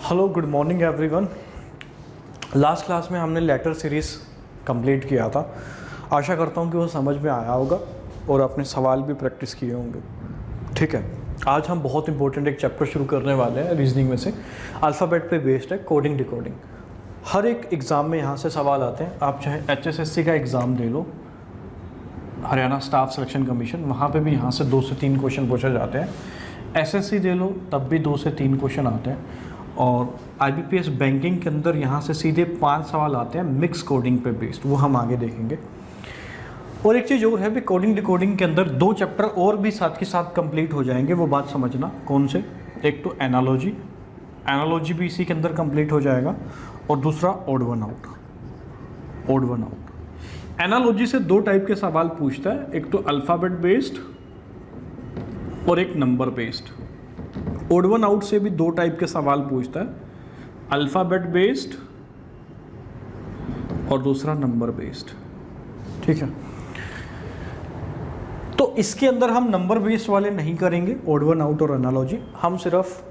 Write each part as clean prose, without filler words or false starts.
Hello good morning everyone. Last class में हमने letter series complete किया था। आशा करता हूँ कि वो समझ में आया होगा और अपने सवाल भी प्रैक्टिस किए होंगे। ठीक है, आज हम बहुत इंपॉर्टेंट एक चैप्टर शुरू करने वाले हैं रीजनिंग में से। अल्फ़ाबेट पे बेस्ड है कोडिंग डिकोडिंग। हर एक एग्ज़ाम में यहाँ से सवाल आते हैं। आप चाहे HSSC का एग्ज़ाम दे लो, हरियाणा स्टाफ सिलेक्शन कमीशन, वहाँ पे भी यहाँ से 2 से 3 क्वेश्चन पूछे जाते हैं। SSC दे लो तब भी 2 से 3 क्वेश्चन आते हैं। और IBPS बैंकिंग के अंदर यहाँ से सीधे 5 सवाल आते हैं मिक्स कोडिंग पे बेस्ड, वो हम आगे देखेंगे। और एक चीज़ और है भी, कोडिंग डिकोडिंग के अंदर 2 चैप्टर और भी साथ के साथ कंप्लीट हो जाएंगे। वो बात समझना कौन से, एक तो एनालॉजी भी इसी के अंदर कंप्लीट हो जाएगा, और दूसरा ओड वन आउट। एनालॉजी से 2 टाइप के सवाल पूछता है, एक तो अल्फ़ाबेट बेस्ड और एक number based. Odd one out से भी 2 टाइप के सवाल पूछता है, अल्फ़ाबेट बेस्ड और दूसरा नंबर बेस्ड। ठीक है, तो इसके अंदर हम नंबर बेस्ड वाले नहीं करेंगे, ओड वन आउट और एनालॉजी। हम सिर्फ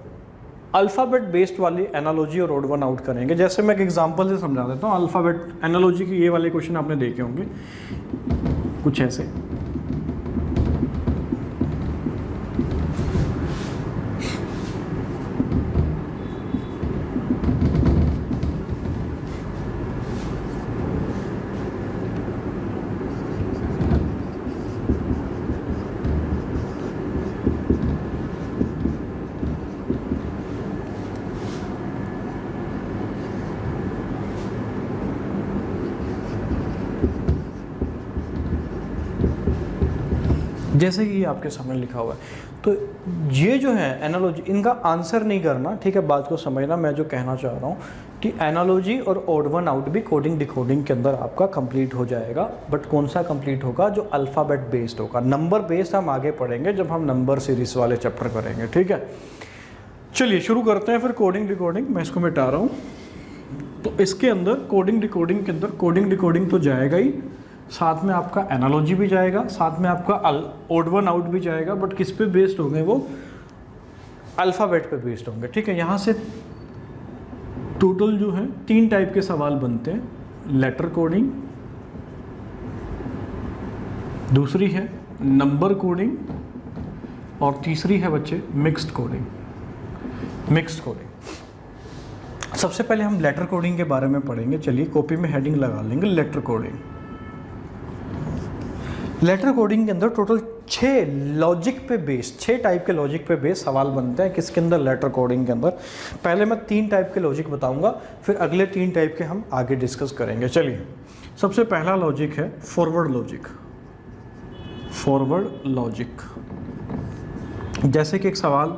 अल्फ़ाबेट बेस्ड वाली एनालॉजी और ओड वन आउट करेंगे। जैसे मैं एक एग्जांपल से समझा देता हूँ। अल्फ़ाबेट एनालॉजी के ये वाले क्वेश्चन आपने देखे होंगे कुछ ऐसे। जैसे कि आपके सामने लिखा हुआ है, तो ये जो है एनालॉजी, इनका आंसर नहीं करना। ठीक है, बात को समझना। मैं जो कहना चाह रहा हूँ कि एनालॉजी और ओड वन आउट भी कोडिंग डिकोडिंग के अंदर आपका कंप्लीट हो जाएगा। बट कौन सा कंप्लीट होगा? जो अल्फ़ाबेट बेस्ड होगा। नंबर बेस्ड हम आगे पढ़ेंगे जब हम नंबर सीरीज वाले चैप्टर करेंगे। ठीक है, चलिए शुरू करते हैं फिर कोडिंग डिकोडिंग। मैं इसको मिटा रहा हूँ। तो इसके अंदर कोडिंग डिकोडिंग के अंदर कोडिंग डिकोडिंग तो जाएगा ही, साथ में आपका एनालॉजी भी जाएगा, साथ में आपका ओड वन आउट भी जाएगा। बट किस पे बेस्ड होंगे? वो अल्फ़ाबेट पे बेस्ड होंगे। ठीक है, यहाँ से टोटल जो है 3 टाइप के सवाल बनते हैं। लेटर कोडिंग, दूसरी है नंबर कोडिंग, और तीसरी है बच्चे मिक्स्ड कोडिंग। सबसे पहले हम लेटर कोडिंग के बारे में पढ़ेंगे। चलिए कॉपी में हेडिंग लगा लेंगे, लेटर कोडिंग। लेटर कोडिंग के अंदर टोटल 6 लॉजिक पे बेस्ड, 6 टाइप के लॉजिक पे बेस्ड सवाल बनते हैं। किसके अंदर? लेटर कोडिंग के अंदर। पहले मैं 3 टाइप के लॉजिक बताऊंगा, फिर अगले 3 टाइप के हम आगे डिस्कस करेंगे। चलिए, सबसे पहला लॉजिक है फॉरवर्ड लॉजिक। जैसे कि एक सवाल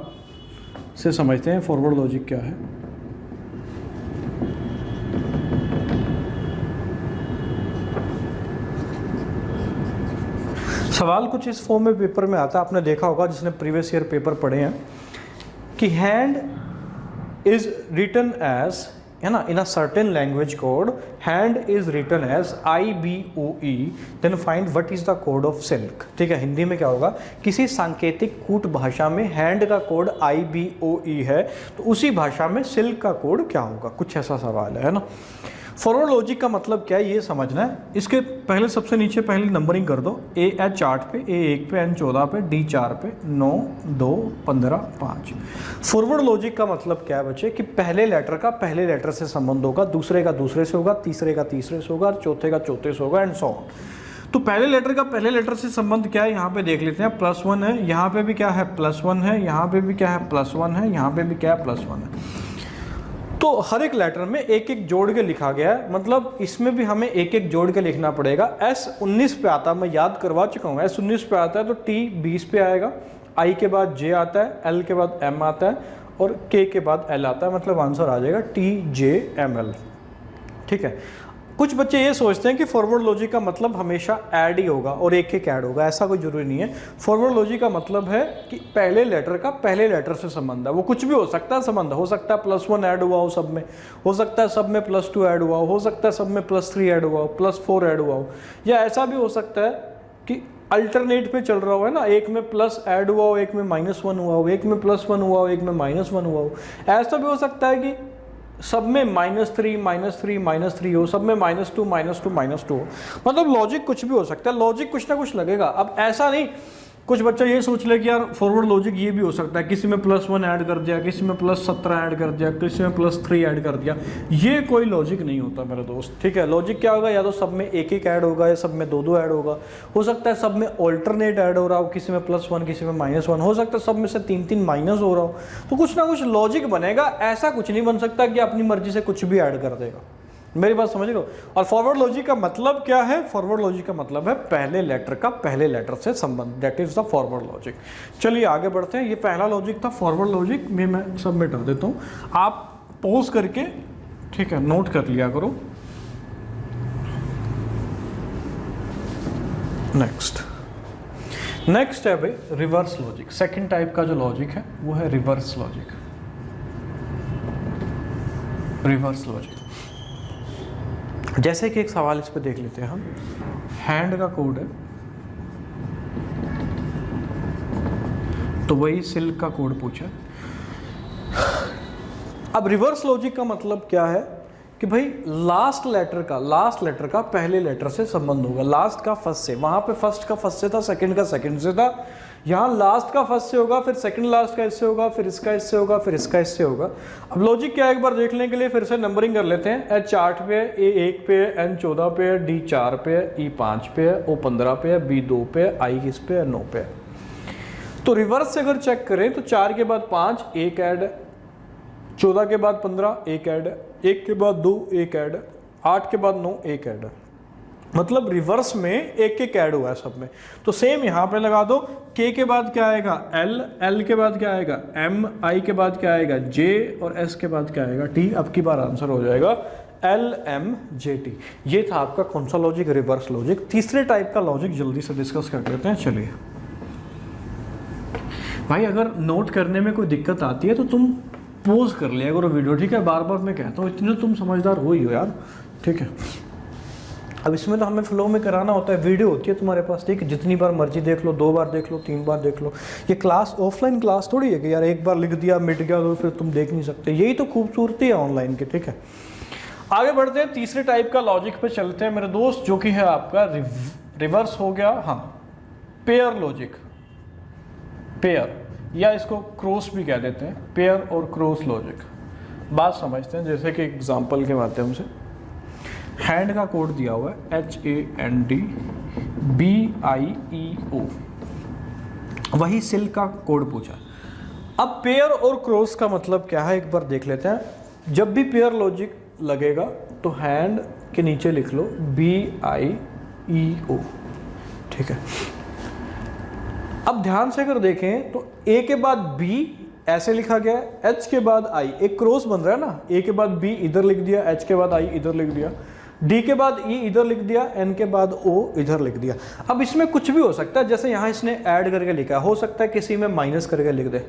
से समझते हैं फॉरवर्ड लॉजिक क्या है। सवाल कुछ इस फॉर्म में पेपर में आता है। आपने देखा होगा जिसने प्रीवियस ईयर पेपर पढ़े हैं कि हैंड इज रिटन एज, है ना, in a certain language code, hand is written as IBOE, then find what is the code of silk. ठीक है, हिंदी में क्या होगा? किसी सांकेतिक कूट भाषा में हैंड का कोड IBOE है, तो उसी भाषा में सिल्क का कोड क्या होगा? कुछ ऐसा सवाल है ना। फॉरवर्ड लॉजिक का मतलब क्या है ये समझना है। इसके पहले सबसे नीचे पहले नंबरिंग कर दो। H 8 पे, A 1 पे, N 14 पे, D 4 पे, 9 2 15 5। फॉरवर्ड लॉजिक का मतलब क्या है बच्चे? कि पहले लेटर का पहले लेटर से संबंध होगा, दूसरे का दूसरे से होगा, तीसरे का तीसरे से होगा, चौथे का चौथे से होगा, एंड सो ऑन। तो पहले लेटर का पहले लेटर से संबंध क्या है यहाँ पे देख लेते हैं। +1 है, यहाँ पे भी क्या है? +1 है, यहाँ पे भी क्या है? +1 है, यहाँ पे भी क्या है? +1 है। तो हर एक लेटर में एक एक जोड़ के लिखा गया है, मतलब इसमें भी हमें एक एक जोड़ के लिखना पड़ेगा। S 19 पे आता है, मैं याद करवा चुका हूँ। S 19 पे आता है तो T 20 पे आएगा, I के बाद J आता है, L के बाद M आता है, और K के बाद L आता है। मतलब आंसर आ जाएगा TJML। ठीक है, कुछ बच्चे ये सोचते हैं कि फॉरवर्ड लॉजिक का मतलब हमेशा ऐड ही होगा और एक एक ऐड होगा। ऐसा कोई जरूरी नहीं है। फॉरवर्ड लॉजिक का मतलब है कि पहले लेटर का पहले लेटर से संबंध है। वो कुछ भी हो सकता है, संबंध हो सकता है +1 ऐड हुआ हो सब में, हो सकता है सब में +2 ऐड हुआ हो सकता है सब में +3 ऐड हुआ हो, +4 ऐड हुआ हो, या ऐसा भी हो सकता है कि अल्टरनेट पे चल रहा हुआ है ना, एक में प्लस ऐड हुआ हो, एक में -1 हुआ हो, एक में +1 हुआ हो, एक में -1 हुआ हो। ऐसा भी हो सकता है कि सब में -3 -3 हो, सब में -2 -2 हो। मतलब लॉजिक कुछ भी हो सकता है, लॉजिक कुछ ना कुछ लगेगा। अब ऐसा नहीं कुछ बच्चा ये सोच ले कि यार फॉरवर्ड लॉजिक ये भी हो सकता है, किसी में +1 ऐड कर दिया, किसी में +17 ऐड कर दिया, किसी में +3 ऐड कर दिया। ये कोई लॉजिक नहीं होता मेरे दोस्त, ठीक है। लॉजिक क्या होगा, या तो सब में एक एक ऐड होगा, या सब में दो दो ऐड होगा। हो सकता है सब में ऑल्टरनेट ऐड हो रहा हो, किसी में +1 किसी में -1। हो सकता है सब में से 3 माइनस हो रहा हो। तो कुछ ना कुछ लॉजिक बनेगा, ऐसा कुछ नहीं बन सकता कि अपनी मर्जी से कुछ भी ऐड कर देगा। मेरी बात समझ रहे हो। और फॉरवर्ड लॉजिक का मतलब क्या है, फॉरवर्ड लॉजिक का मतलब है पहले लेटर का पहले लेटर से संबंध, that is the forward logic. चलिए आगे बढ़ते हैं। ये पहला लॉजिक था फॉरवर्ड लॉजिक में, मैं सब मिटा देता हूँ, आप पॉज करके ठीक है नोट कर लिया करो। नेक्स्ट है भाई रिवर्स लॉजिक। सेकंड टाइप का जो लॉजिक है वो है रिवर्स लॉजिक। रिवर्स लॉजिक जैसे कि एक सवाल इस पे देख लेते हैं हम। हैंड का कोड है, तो वही सिल्क का कोड पूछा। अब रिवर्स लॉजिक का मतलब क्या है कि भाई लास्ट लेटर का पहले लेटर से संबंध होगा, लास्ट का फर्स्ट से। वहां पे फर्स्ट का फर्स्ट से था, सेकंड का सेकंड से था, यहाँ लास्ट का फर्स्ट से होगा, फिर सेकंड लास्ट का इससे होगा, फिर इसका इससे होगा, फिर इसका इससे होगा। अब लॉजिक क्या है एक बार देखने के लिए फिर से नंबरिंग कर लेते हैं। H 8 पे है, A 1 पे है, N 14 पे है, D 4 पे है, E 5 पे है, O 15 पे है, B 2 पे है, I किस पे है, 9 पे है। तो रिवर्स से अगर चेक करें तो 4 के बाद 5 एक ऐड है, 14 के बाद 15 एक ऐड है, 1 के बाद 2 एक ऐड है, 8 के बाद 9 एक ऐड है। मतलब रिवर्स में एक एक ऐड हुआ है सब में। तो सेम यहाँ पे लगा दो, K के बाद क्या आएगा L, L के बाद क्या आएगा M, I के बाद क्या आएगा J और S के बाद क्या आएगा T। अब की बार आंसर हो जाएगा LMJT। ये था आपका कौन सा लॉजिक, रिवर्स लॉजिक। तीसरे टाइप का लॉजिक जल्दी से डिस्कस कर लेते हैं। चलिए भाई अगर नोट करने में कोई दिक्कत आती है तो तुम पोज कर लिया करो वीडियो, ठीक है। बार बार मैं कहता हूँ, इतने तुम समझदार हो ही हो यार, ठीक है। अब इसमें तो हमें फ्लो में कराना होता है, वीडियो होती है तुम्हारे पास, ठीक है। जितनी बार मर्जी देख लो, 2 बार देख लो, 3 बार देख लो। ये क्लास ऑफलाइन क्लास थोड़ी है कि यार एक बार लिख दिया मिट गया तो फिर तुम देख नहीं सकते। यही तो खूबसूरती है ऑनलाइन की, ठीक है। आगे बढ़ते हैं, तीसरे टाइप का लॉजिक पे चलते हैं मेरे दोस्त, जो कि है आपका रिवर्स हो गया, हाँ पेयर लॉजिक। पेयर या इसको क्रॉस भी कह देते हैं, पेयर और क्रॉस लॉजिक। बात समझते हैं, जैसे कि एग्जांपल के माध्यम से। हैंड का कोड दिया हुआ है HANDBIEO, वही सिल्क का कोड पूछा। अब पेयर और क्रॉस का मतलब क्या है एक बार देख लेते हैं। जब भी पेयर लॉजिक लगेगा तो हैंड के नीचे लिख लो BIEO, ठीक है। अब ध्यान से अगर देखें तो A के बाद B ऐसे लिखा गया है, H के बाद I, एक क्रॉस बन रहा है ना। A के बाद B इधर लिख दिया, H के बाद I इधर लिख दिया, D के बाद E इधर लिख दिया, N के बाद O इधर लिख दिया। अब इसमें कुछ भी हो सकता है, जैसे यहाँ इसने ऐड करके लिखा है, हो सकता है किसी में माइनस करके लिख दे,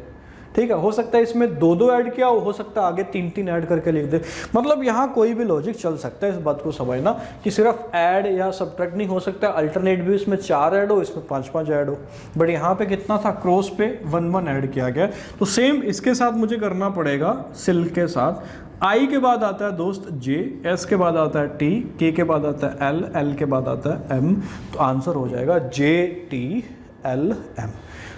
ठीक है। हो सकता है इसमें 2 ऐड किया, हो सकता है आगे 3 ऐड करके लिख दे। मतलब यहाँ कोई भी लॉजिक चल सकता है। इस बात को समझना कि सिर्फ ऐड या सब्ट्रैक्ट नहीं हो सकता, अल्टरनेट भी इसमें 4 ऐड हो, इसमें 5 ऐड हो। बट यहाँ पे कितना था, क्रॉस पे 1 ऐड किया गया। तो सेम इसके साथ मुझे करना पड़ेगा सिल्क के साथ। I के बाद आता है दोस्त J, S के बाद आता है T, K के बाद आता है L, L के बाद आता है M। तो आंसर हो जाएगा JTLM।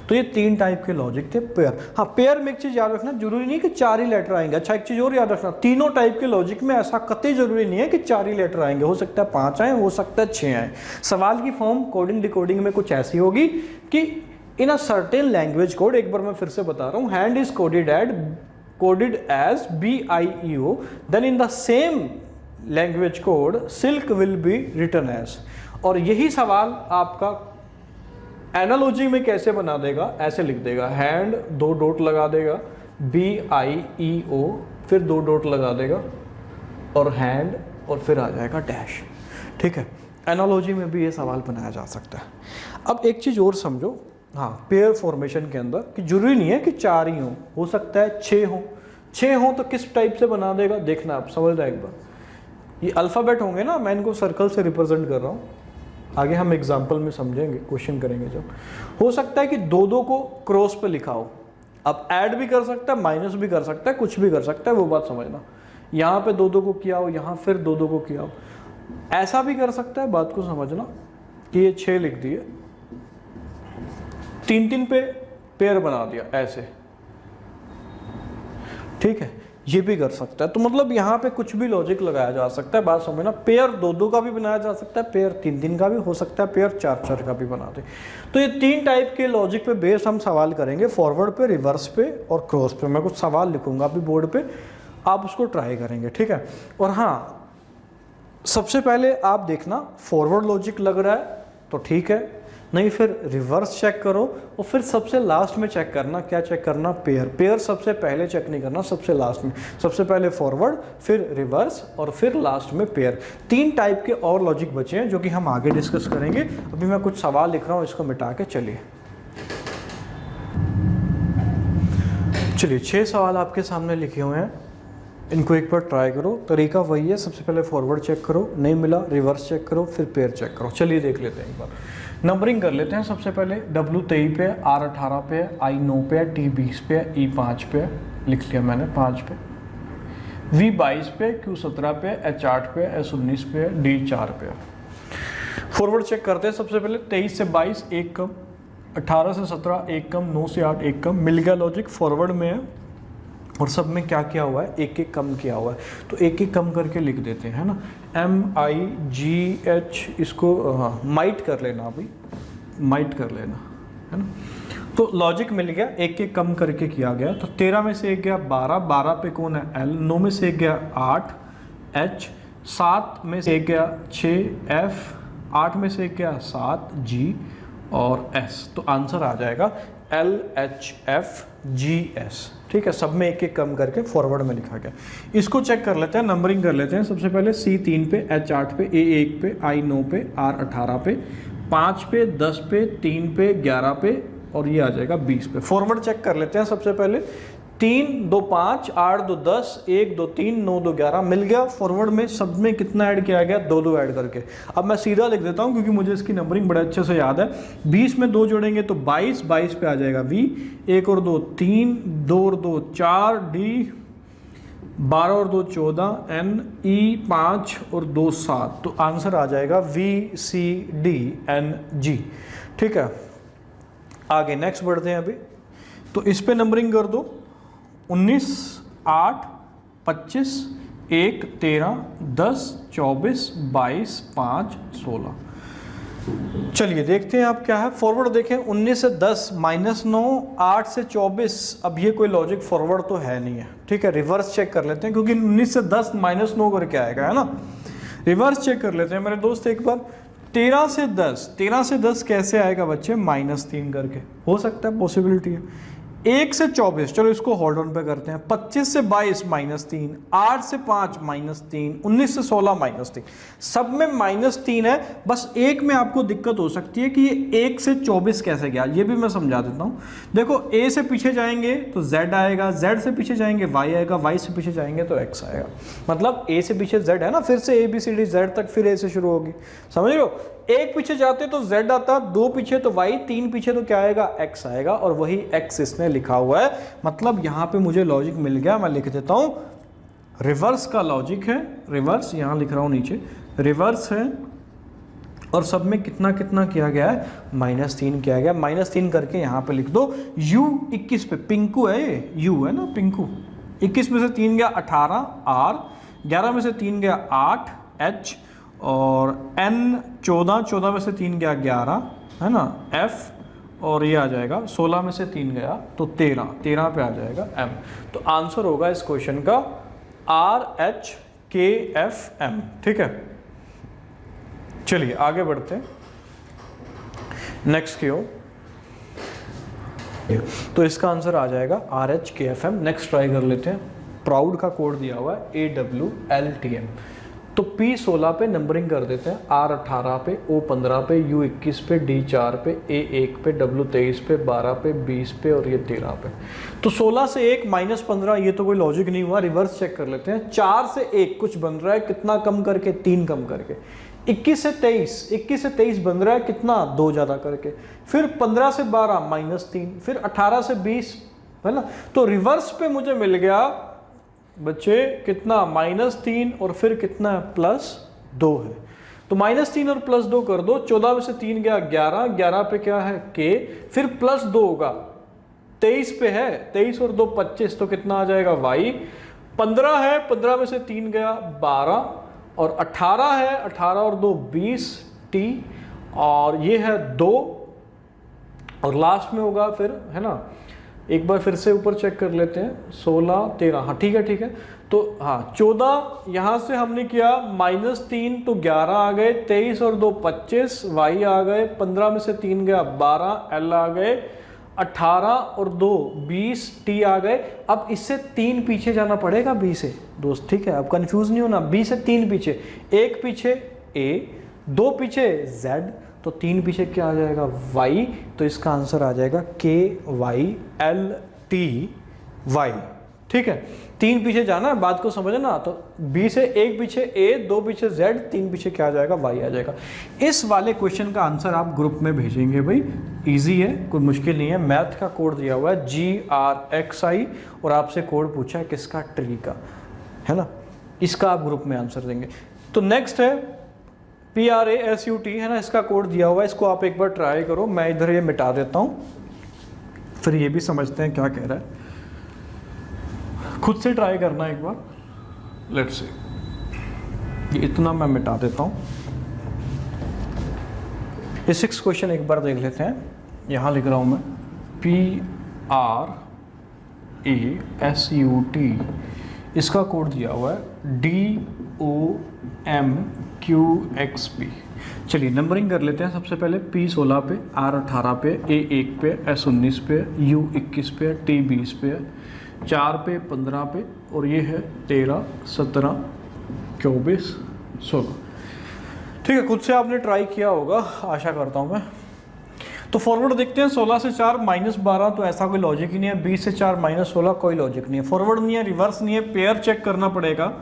तो ये 3 टाइप के लॉजिक थे पेयर। हाँ पेयर में एक चीज़ याद रखना, जरूरी नहीं कि 4 ही लेटर आएंगे। अच्छा एक चीज़ और याद रखना, तीनों टाइप के लॉजिक में ऐसा कतई जरूरी नहीं है कि 4 ही लेटर आएंगे। हो सकता है 5 आए, हो सकता है 6 आए। सवाल की फॉर्म कोडिंग डिकोडिंग में कुछ ऐसी होगी कि इन अ सर्टेन लैंग्वेज कोड, एक बार मैं फिर से बता रहा हूँ, hand is coded as BIEO, then in the same language code silk will be written as। और यही सवाल आपका एनालॉजी में कैसे बना देगा, ऐसे लिख देगा, हैंड 2 डॉट लगा देगा, BIEO फिर 2 डॉट लगा देगा और हैंड और फिर आ जाएगा डैश, ठीक है। एनालॉजी में भी ये सवाल बनाया जा सकता है। अब एक चीज़ और समझो, हाँ पेयर फॉर्मेशन के अंदर कि जरूरी नहीं है कि 4 ही हो सकता है 6 हो तो किस टाइप से बना देगा देखना, आप समझ रहे एक बार। ये अल्फ़ाबेट होंगे ना, मैं इनको सर्कल से रिप्रेजेंट कर रहा हूँ। आगे हम एग्जाम्पल में समझेंगे, क्वेश्चन करेंगे जब। हो सकता है कि दो दो को क्रॉस पे लिखा हो, अब ऐड भी कर सकता है, माइनस भी कर सकता है, कुछ भी कर सकता है, वो बात समझना। यहाँ पे दो दो को किया हो, यहाँ फिर दो दो को किया हो, ऐसा भी कर सकता है, बात को समझना कि ये 6 लिख दिए, 3-3 पे पेयर बना दिया ऐसे, ठीक है, ये भी कर सकता है। तो मतलब यहाँ पे कुछ भी लॉजिक लगाया जा सकता है, बात समझना। पेयर 2-2 का भी बनाया जा सकता है, पेयर 3-3 का भी हो सकता है, पेयर 4-4 का भी बना दे। तो ये 3 टाइप के लॉजिक पे बेस हम सवाल करेंगे, फॉरवर्ड पे, रिवर्स पे और क्रॉस पे। मैं कुछ सवाल लिखूंगा अभी बोर्ड पे, आप उसको ट्राई करेंगे, ठीक है। और हाँ, सबसे पहले आप देखना फॉरवर्ड लॉजिक लग रहा है तो ठीक है, नहीं फिर रिवर्स चेक करो, और फिर सबसे लास्ट में चेक करना, क्या चेक करना, पेयर। पेयर सबसे पहले चेक नहीं करना, सबसे लास्ट में। सबसे पहले फॉरवर्ड, फिर रिवर्स और फिर लास्ट में पेयर। 3 टाइप के और लॉजिक बचे हैं जो कि हम आगे डिस्कस करेंगे। अभी मैं कुछ सवाल लिख रहा हूँ, इसको मिटा के चलिए 6 सवाल आपके सामने लिखे हुए हैं, इनको एक बार ट्राई करो। तरीका वही है, सबसे पहले फॉरवर्ड चेक करो, नहीं मिला रिवर्स चेक करो, फिर पेयर चेक करो। चलिए देख लेते हैं एक बार, नंबरिंग कर लेते हैं। सबसे पहले W23 पे, R18 पे, I9 पे, T20 पे, E5 पे, लिख लिया मैंने 5 पे, V22 पे, Q17 पे, H8 पे, S19 पे, D4 पे। फॉरवर्ड चेक करते हैं। सबसे पहले 23 से 22 एक कम, 18 से 17 एक कम, 9 से 8 एक कम, मिल गया लॉजिक, फॉरवर्ड में है और सब में क्या किया हुआ है, एक एक कम किया हुआ है, तो एक एक कम करके लिख देते हैं, है ना। MIGH, इसको हाँ माइट कर लेना, अभी माइट कर लेना, है ना। तो लॉजिक मिल गया, एक एक कम करके किया गया। तो 13 में से एक गया 12, 12 पे कौन है L, 9 में से एक गया 8 H, 7 में से एक गया 6 F, 8 में से एक गया 7 G और S। तो आंसर आ जाएगा LHFGS, ठीक है। सब में एक एक कम करके फॉरवर्ड में लिखा गया। इसको चेक कर लेते हैं, नंबरिंग कर लेते हैं। सबसे पहले C3 पे, H8 पे, A1 पे, I9 पे, R18 पे, 5 पे, 10 पे, 3 पे, 11 पे और ये आ जाएगा 20 पे। फॉरवर्ड चेक कर लेते हैं। सबसे पहले 3 2 5 8 2 10 1 2 3 9 2 11 मिल गया। फॉरवर्ड में सब में कितना ऐड किया गया, 2 2 ऐड करके। अब मैं सीधा लिख देता हूं क्योंकि मुझे इसकी नंबरिंग बड़े अच्छे से याद है। 20 में 2 जोड़ेंगे तो 22, 22 पे आ जाएगा V, 1 और 2 3, 2 और 2 4 D, 12 और 2 14 N, E 5 और 2 7। तो आंसर आ जाएगा VCDNG, ठीक है। आगे नेक्स्ट बढ़ते हैं अभी। तो इस पे नंबरिंग कर दो, 19 8 25 1 13 10 24 22 5 16। चलिए देखते हैं आप क्या है। फॉरवर्ड देखें, 19 से 10 -9, 8 से 24। अब ये कोई लॉजिक फॉरवर्ड तो है नहीं है, ठीक है। रिवर्स चेक कर लेते हैं क्योंकि 19 से 10 -9 करके आएगा, है ना। रिवर्स चेक कर लेते हैं मेरे दोस्त एक बार। 13 से 10 कैसे आएगा बच्चे, -3 करके। हो सकता है, पॉसिबिलिटी है। 1 से 24, चलो इसको होल्ड ऑन पे करते हैं। 25 से 22 -3, 8 से 5 -3, 19 से 16 -3। सब में -3 है। बस एक में आपको दिक्कत हो सकती है कि ये 1 से 24 कैसे गया, ये भी मैं समझा देता हूँ। देखो, A से पीछे जाएंगे तो Z आएगा, Z से पीछे जाएंगे Y आएगा, Y से पीछे जाएंगे तो X आएगा। मतलब A से पीछे Z है ना, फिर से ABCD Z तक, फिर A से शुरू होगी, समझ रहे हो। एक पीछे जाते तो Z आता, 2 पीछे तो Y, 3 पीछे तो क्या आएगा, X आएगा। और वही X इसने लिखा हुआ है। मतलब यहाँ पे मुझे लॉजिक मिल गया। मैं लिख देता हूँ, रिवर्स का लॉजिक है। रिवर्स यहाँ लिख रहा हूँ नीचे, रिवर्स है। और सब में कितना कितना किया गया है, -3 किया गया। -3 करके यहाँ पे लिख दो। U 21 पे, पिंकू है ये, U है ना पिंकू। 21 में से 3 गया 18 R, 11 में से 3 गया 8 H और N 14 में से 3 गया 11, है ना F, और ये आ जाएगा 16 में से 3 गया तो 13 पे आ जाएगा M। तो आंसर होगा इस क्वेश्चन का RHKFM, ठीक है। चलिए आगे बढ़ते हैं नेक्स्ट की ओर। तो इसका आंसर आ जाएगा RHKFM। नेक्स्ट ट्राई कर लेते हैं। प्राउड का कोड दिया हुआ है AWLTM। तो P16 पे नंबरिंग कर देते हैं। R18 पे, O15 पे, U21 पे, D4 पे, A1 पे, W23 पे, 12 पे, 20 पे और ये 13 पे। तो 16 से 1 -15, ये तो कोई लॉजिक नहीं हुआ। रिवर्स चेक कर लेते हैं। 4 से 1 कुछ बन रहा है, कितना कम करके, 3 कम करके। 21 से 23 बन रहा है कितना, 2 ज़्यादा करके। फिर 15 से 12 -3, फिर 18 से 20, है ना। तो रिवर्स पे मुझे मिल गया बच्चे कितना, -3 और फिर कितना +2 है। तो -3 और +2 कर दो, 14 में से 3 गया 11, 11 पे क्या है k, फिर +2 होगा 23 पे है, 23 और 2 25, तो कितना आ जाएगा y। 15 है, 15 में से 3 गया 12, और 18 है, 18 और 2 20 t, और ये है 2, और लास्ट में होगा फिर, है ना। एक बार फिर से ऊपर चेक कर लेते हैं, 16 13, हाँ ठीक है ठीक है। तो हाँ 14 यहाँ से हमने किया -3 तो 11 आ गए, 23 और 2 25, y आ गए, 15 में से 3 गया 12, l आ गए, 18 और 2 20 t आ गए। अब इससे 3 पीछे जाना पड़ेगा b से दोस्त, ठीक है। अब कंफ्यूज नहीं होना, b से 3 पीछे, एक पीछे a, 2 पीछे z, तो 3 पीछे क्या आ जाएगा y। तो इसका आंसर आ जाएगा k y l t y, ठीक है। 3 पीछे जाना है, बात को समझना। तो b से एक पीछे a, 2 पीछे z, 3 पीछे क्या आ जाएगा y आ जाएगा। इस वाले क्वेश्चन का आंसर आप ग्रुप में भेजेंगे भाई, इजी है, कोई मुश्किल नहीं है। मैथ का कोड दिया हुआ है GRXI, और आपसे कोड पूछा है किसका, ट्री का, है ना। इसका आप ग्रुप में आंसर देंगे। तो नेक्स्ट है PRASUT, है ना, इसका कोड दिया हुआ है, इसको आप एक बार ट्राई करो। मैं इधर ये मिटा देता हूँ, फिर ये भी समझते हैं क्या कह रहा है। खुद से ट्राई करना एक बार, लेट्स सी। ये इतना मैं मिटा देता हूँ। ये 6 क्वेश्चन एक बार देख लेते हैं। यहाँ लिख रहा हूँ मैं PRASUT, इसका कोड दिया हुआ है DOMQXP। चलिए नंबरिंग कर लेते हैं। सबसे पहले P 16 पे, R 18 पे, A 1 पे, S 19 पे, U 21 पे, T 20 पे, 4 पे, 15 पे, और ये है 13 17 24 16। ठीक है, खुद से आपने ट्राई किया होगा, आशा करता हूँ मैं। तो फॉरवर्ड देखते हैं। 16 से 4 -12, तो ऐसा कोई लॉजिक ही नहीं है। 20 से 4 -16, कोई लॉजिक नहीं है। फॉरवर्ड नहीं है, रिवर्स नहीं है, पेयर चेक करना पड़ेगा।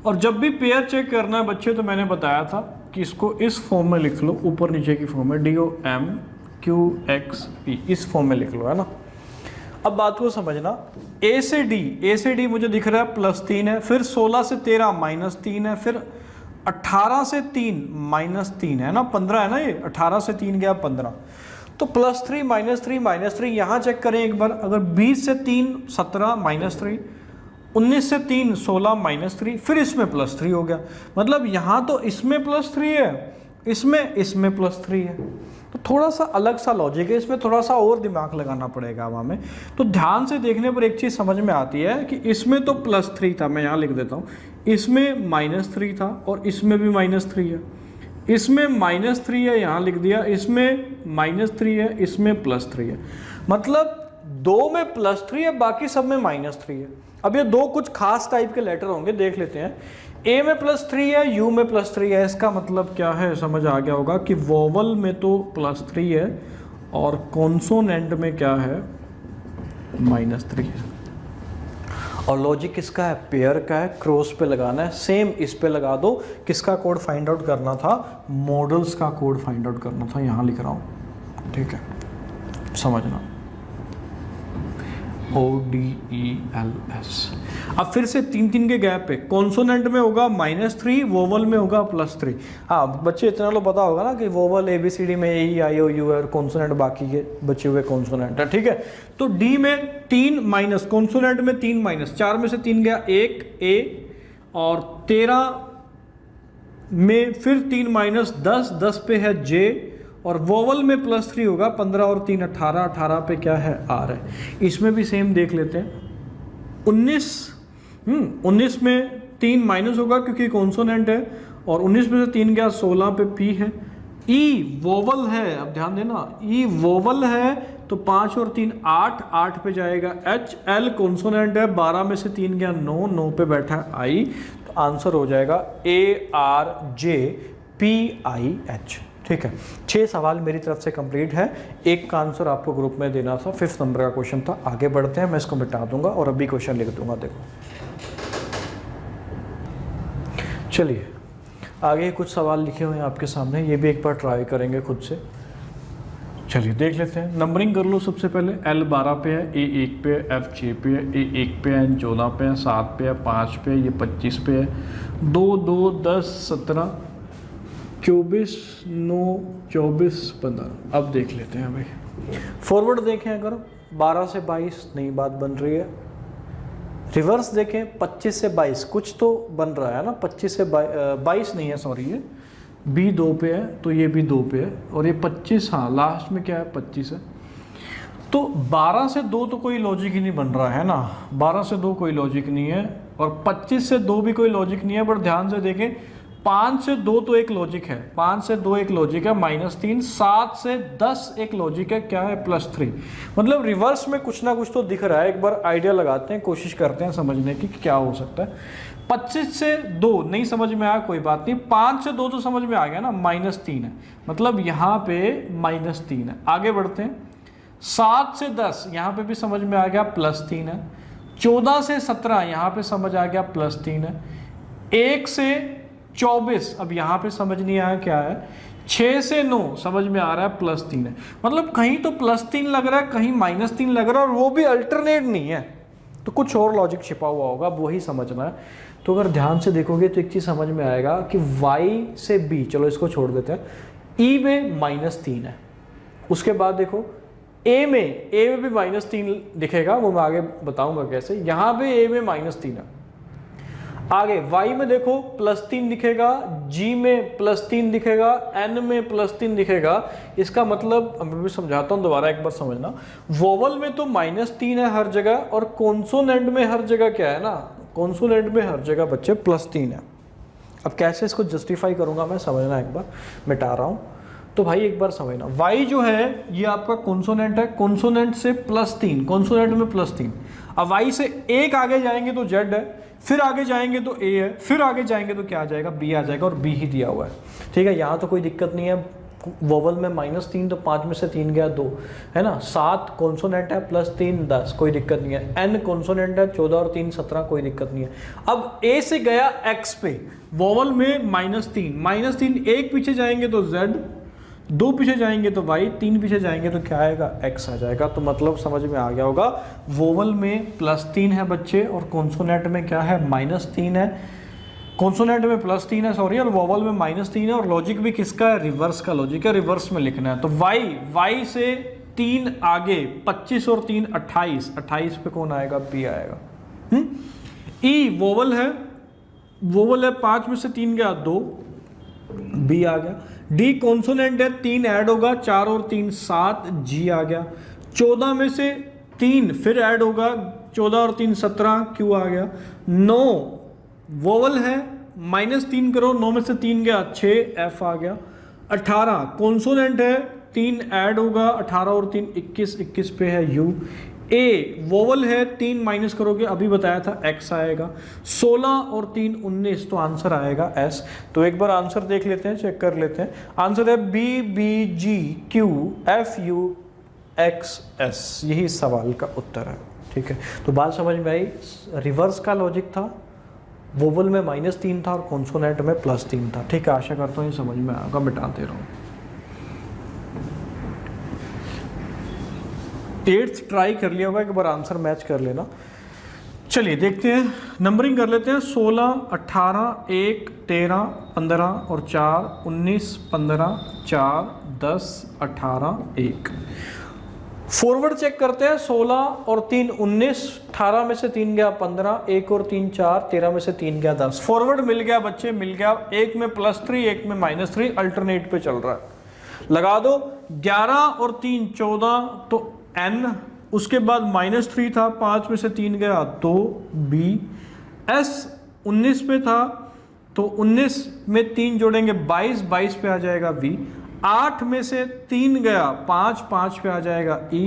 और जब भी पेयर चेक करना है बच्चे, तो मैंने बताया था कि इसको इस फॉर्म में लिख लो, ऊपर नीचे की फॉर्म में, DOMQXP, इस फॉर्म में लिख लो, है ना। अब बात को समझना, A से D मुझे दिख रहा है +3 है, फिर 16 से 13 -3 है, फिर 18 से 3 -3 है ना, 15 है ना, ये 18 से 3 गया 15, तो +3 -3 -3। यहाँ चेक करें एक बार, अगर 20 से 3 17 -3, 19 से 3 16 -3, फिर इसमें +3 हो गया। मतलब यहाँ तो इसमें +3 है, इसमें +3 है। तो थोड़ा सा अलग सा लॉजिक है, इसमें थोड़ा सा और दिमाग लगाना पड़ेगा अब हमें। तो ध्यान से देखने पर एक चीज़ समझ में आती है कि इसमें तो +3 था, मैं यहाँ लिख देता हूँ, इसमें -3 था, और इसमें भी -3 है, इसमें -3 है, यहाँ लिख दिया, इसमें -3 है, इसमें +3 है। मतलब 2 में +3 है, बाकी सब में -3 है। अब ये 2 कुछ खास टाइप के लेटर होंगे, देख लेते हैं। A में +3 है, U में +3 है, इसका मतलब क्या है, समझ आ गया होगा कि वोवल में तो +3 है और कॉन्सोनेंट में क्या है, -3 है। और लॉजिक किसका है, पेयर का है, क्रॉस पे लगाना है। सेम इस पे लगा दो। किसका कोड फाइंड आउट करना था, मॉडल्स का कोड फाइंड आउट करना था, यहाँ लिख रहा हूँ, ठीक है, समझना, ODELS। अब फिर से 3 के गैप पे, कॉन्सोनेंट में होगा -3, वोवल में होगा +3। हाँ बच्चे इतना लो पता होगा ना कि वोवल ABCD में AEIOU है, और कॉन्सोनेंट बाकी के बचे हुए कॉन्सोनेंट है, ठीक है। तो D में 3 माइनस, कॉन्सोनेंट में 3 माइनस, 4 में से 3 गया 1 A, और 13 में फिर 3 माइनस 10 पे है J, और वोवल में +3 होगा, 15 और 3 18, 18 पे क्या है, R है। इसमें भी सेम देख लेते हैं। 19 में 3 माइनस होगा क्योंकि कॉन्सोनेंट है, और 19 में से 3 गया 16 पे P है। E वोवल है, अब ध्यान देना, E वोवल है, तो 5 और 3 8, 8 पे जाएगा H। L कॉन्सोनेंट है, 12 में से 3 गया 9, 9 पे बैठा है I। तो आंसर हो जाएगा ARJPIH, ठीक है। 6 सवाल मेरी तरफ से कंप्लीट है। एक का आंसर आपको ग्रुप में देना था, 5th नंबर का क्वेश्चन था। आगे बढ़ते हैं, मैं इसको मिटा दूंगा और अभी क्वेश्चन लिख दूंगा। देखो चलिए, आगे कुछ सवाल लिखे हुए हैं आपके सामने, ये भी एक बार ट्राई करेंगे खुद से। चलिए देख लेते हैं, नंबरिंग कर लो। सबसे पहले L 12 पे है, A 1 पे है, F 6 पे है, A 1 पे है, N 14 पे है, 7 पे है, 5 पे है, ये 25 पे है, 2 2 10 17 24 9 24 15। अब देख लेते हैं भाई, फॉरवर्ड देखें अगर 12 से 22 नई बात बन रही है, रिवर्स देखें 25 से 22 कुछ तो बन रहा है ना, 25 से 22 नहीं है, सॉरी, ये B 2 पे है तो ये भी 2 पे है, और ये 25, हाँ लास्ट में क्या है 25 है। तो 12 से 2 तो कोई लॉजिक ही नहीं बन रहा है ना, 12 से 2 कोई लॉजिक नहीं है, और 25 से 2 भी कोई लॉजिक नहीं है। बट ध्यान से देखें, 5 से 2 तो एक लॉजिक है, 5 से 2 एक लॉजिक है -3, 7 से 10 एक लॉजिक है, क्या है +3। मतलब रिवर्स में कुछ ना कुछ तो दिख रहा है। एक बार आइडिया लगाते हैं, कोशिश करते हैं समझने की क्या हो सकता है। 25 से 2 नहीं समझ में आया, कोई बात नहीं, 5 से 2 तो समझ में आ गया ना, -3 है, मतलब यहाँ पे -3 है। आगे बढ़ते हैं, 7 से 10 यहाँ पे भी समझ में आ गया +3 है, 14 से 17 यहाँ पे समझ आ गया +3 है, 1 से 24 अब यहाँ पे समझ नहीं आया क्या है, 6 से 9 समझ में आ रहा है +3 है। मतलब कहीं तो +3 लग रहा है, कहीं -3 लग रहा है, और वो भी अल्टरनेट नहीं है, तो कुछ और लॉजिक छिपा हुआ होगा, वही समझना है। तो अगर ध्यान से देखोगे तो एक चीज़ समझ में आएगा कि Y से B, चलो इसको छोड़ देते हैं, E में -3 है। उसके बाद देखो A में भी -3 दिखेगा, वो मैं आगे बताऊंगा कैसे। यहाँ पे A में -3 है। आगे Y में देखो +3 दिखेगा, G में +3 दिखेगा, N में +3 दिखेगा। इसका मतलब मैं भी समझाता हूँ, दोबारा एक बार समझना। वोवल में तो -3 है हर जगह, और कॉन्सोनेंट में हर जगह क्या है ना, कॉन्सोनेंट में हर जगह बच्चे +3 है। अब कैसे इसको जस्टिफाई करूंगा मैं, समझना, एक बार मिटा रहा हूँ। तो भाई एक बार समझना, Y जो है ये आपका कॉन्सोनेंट है, कॉन्सोनेंट से +3, कॉन्सोनेंट में +3। अब Y से एक आगे जाएंगे तो Z है, फिर आगे जाएंगे तो A है, फिर आगे जाएंगे तो क्या आ जाएगा, B आ जाएगा, और B ही दिया हुआ है। ठीक है, यहाँ तो कोई दिक्कत नहीं है। वोवल में -3 तो 5 में से 3 गया 2 है ना, 7 कॉन्सोनेंट है, +3 10, कोई दिक्कत नहीं है। N कॉन्सोनेंट है, 14 और 3 17, कोई दिक्कत नहीं है। अब A से गया X पे, वोवल में -3, एक पीछे जाएंगे तो Z, 2 पीछे जाएंगे तो Y, 3 पीछे जाएंगे तो क्या आएगा, X आ जाएगा। तो मतलब समझ में आ गया होगा, वोवल में +3 है बच्चे, और कॉन्सोनेंट में क्या है, -3 है। कॉन्सोनेंट में +3 है, सॉरी, और वोवल में -3 है। और लॉजिक भी किसका है, रिवर्स का लॉजिक है, रिवर्स में लिखना है। तो Y से 3 आगे 25 और 3 28, 28 पे कौन आएगा, B आएगा। E वोवल है, 5 में से 3 गया 2, B आ गया। D कॉन्सोनेंट है, 3 ऐड होगा, 4 और 3 7, G आ गया। 14 में से 3 फिर ऐड होगा, 14 और 3 17, Q आ गया। 9 वोवल है, -3 करो, 9 में से 3 गया 6, F आ गया। 18 कॉन्सोनेंट है, 3 ऐड होगा, 18 और 3 21, 21 पे है U। A वोवल है, 3 माइनस करोगे, अभी बताया था, X आएगा। 16 और 3 19, तो आंसर आएगा S। तो एक बार आंसर देख लेते हैं, चेक कर लेते हैं। आंसर है B B G Q F U X S, यही इस सवाल का उत्तर है। ठीक है, तो बात समझ में आई। रिवर्स का लॉजिक था, वोवल में -3 था और कॉन्सोनेंट में +3 था। ठीक है, आशा करता हूँ ये समझ में आएगा, मिटाते रहो। 8th ट्राई कर लिया होगा, एक बार आंसर मैच कर लेना। चलिए देखते हैं, नंबरिंग कर लेते हैं। 16 18 1 13 15 और 4 19 15 4 10 18 1। फॉरवर्ड चेक करते हैं। 16 और 3 19, 18 में से 3 गया 15, 1 और 3 4, 13 में से 3 गया 10। फॉरवर्ड मिल गया बच्चे, मिल गया। एक में +3, एक में -3, अल्टरनेट पे चल रहा है। लगा दो, 11 और 3 14, तो N, उसके बाद -3 था, 5 में से 3 गया 2, B। S 19 पे था, तो 19 में 3 जोड़ेंगे 22, 22 पे आ जाएगा V। 8 में से 3 गया 5, 5 पे आ जाएगा E।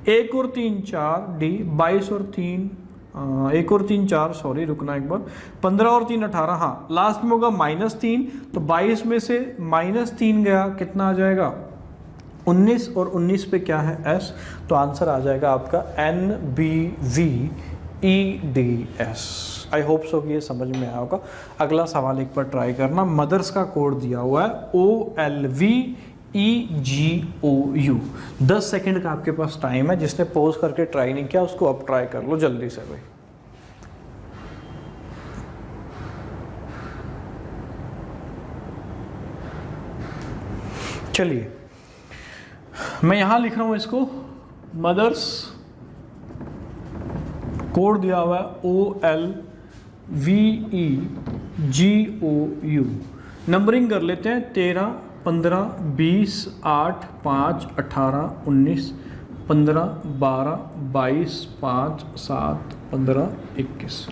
1 और 3 4 D। 22 और 3 1 और 3 4, सॉरी रुकना एक बार, 15 और 3 18, हाँ लास्ट में होगा -3, तो 22 में से -3 गया, कितना आ जाएगा 19, और 19 पे क्या है S, तो आंसर आ जाएगा आपका NBVEDS। आई होप सो कि ये समझ में आया होगा। अगला सवाल एक बार ट्राई करना। मदर्स का कोड दिया हुआ है OLVEGOU। 10 सेकंड का आपके पास टाइम है। जिसने पॉज करके ट्राई नहीं किया उसको अब ट्राई कर लो जल्दी से भाई। चलिए मैं यहां लिख रहा हूं इसको, मदर्स कोड दिया हुआ है OLVEGOU। नंबरिंग कर लेते हैं 13, 15, 20, 8, 5, 18, 19, 15, 12, 22, 5, 7, 15, 21।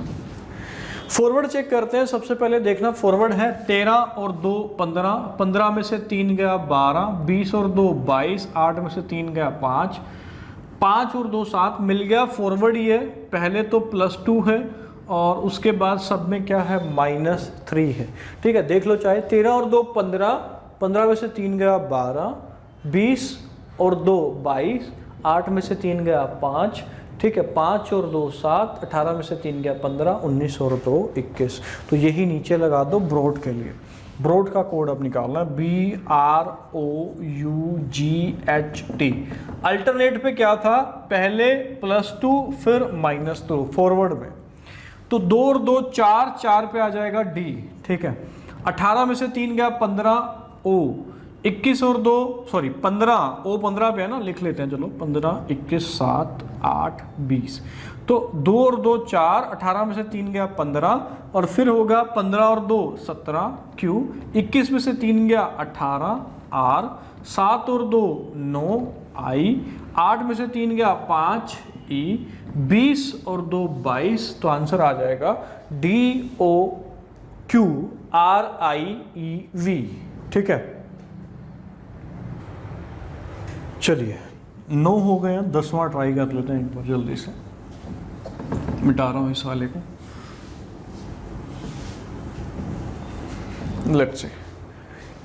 फॉरवर्ड चेक करते हैं। सबसे पहले देखना फॉरवर्ड है 13 और 2 15, 15 में से 3 गया 12, 20 और 2 22, 8 में से 3 गया 5, 5 और 2 7, मिल गया फॉरवर्ड। ये पहले तो +2 है और उसके बाद सब में क्या है -3 है। ठीक है, देख लो चाहे 13 और 2 15, 15 में से 3 गया 12, 20 और 2 22, 8 में से 3 गया 5, ठीक है, 5 और 2 7, 18 में से 3 गया 15, 19 और 2 21। तो यही नीचे लगा दो ब्रॉड के लिए। ब्रॉड का कोड अब निकालना है BROUGHT। अल्टरनेट पे क्या था, पहले +2 फिर -2 फॉरवर्ड में। तो 2 और 2 4, 4 पे आ जाएगा D। ठीक है, 18 में से 3 गया 15 O, 21 और 2 सॉरी 15 O 15 पे है ना, लिख लेते हैं चलो 15, 21, 7, 8, 20। तो 2 और 2 4, 18 में से 3 गया 15 और फिर होगा 15 और 2 17 Q, 21 में से 3 गया 18 R, 7 और 2 9 I, 8 में से 3 गया 5 E, 20 और 2 22। तो आंसर आ जाएगा DOQRIEV। ठीक है, चलिए 9 हो गए हैं, 10वां ट्राई कर लेते हैं एक बार जल्दी से। मिटा रहा हूं इस वाले को। लेट्स से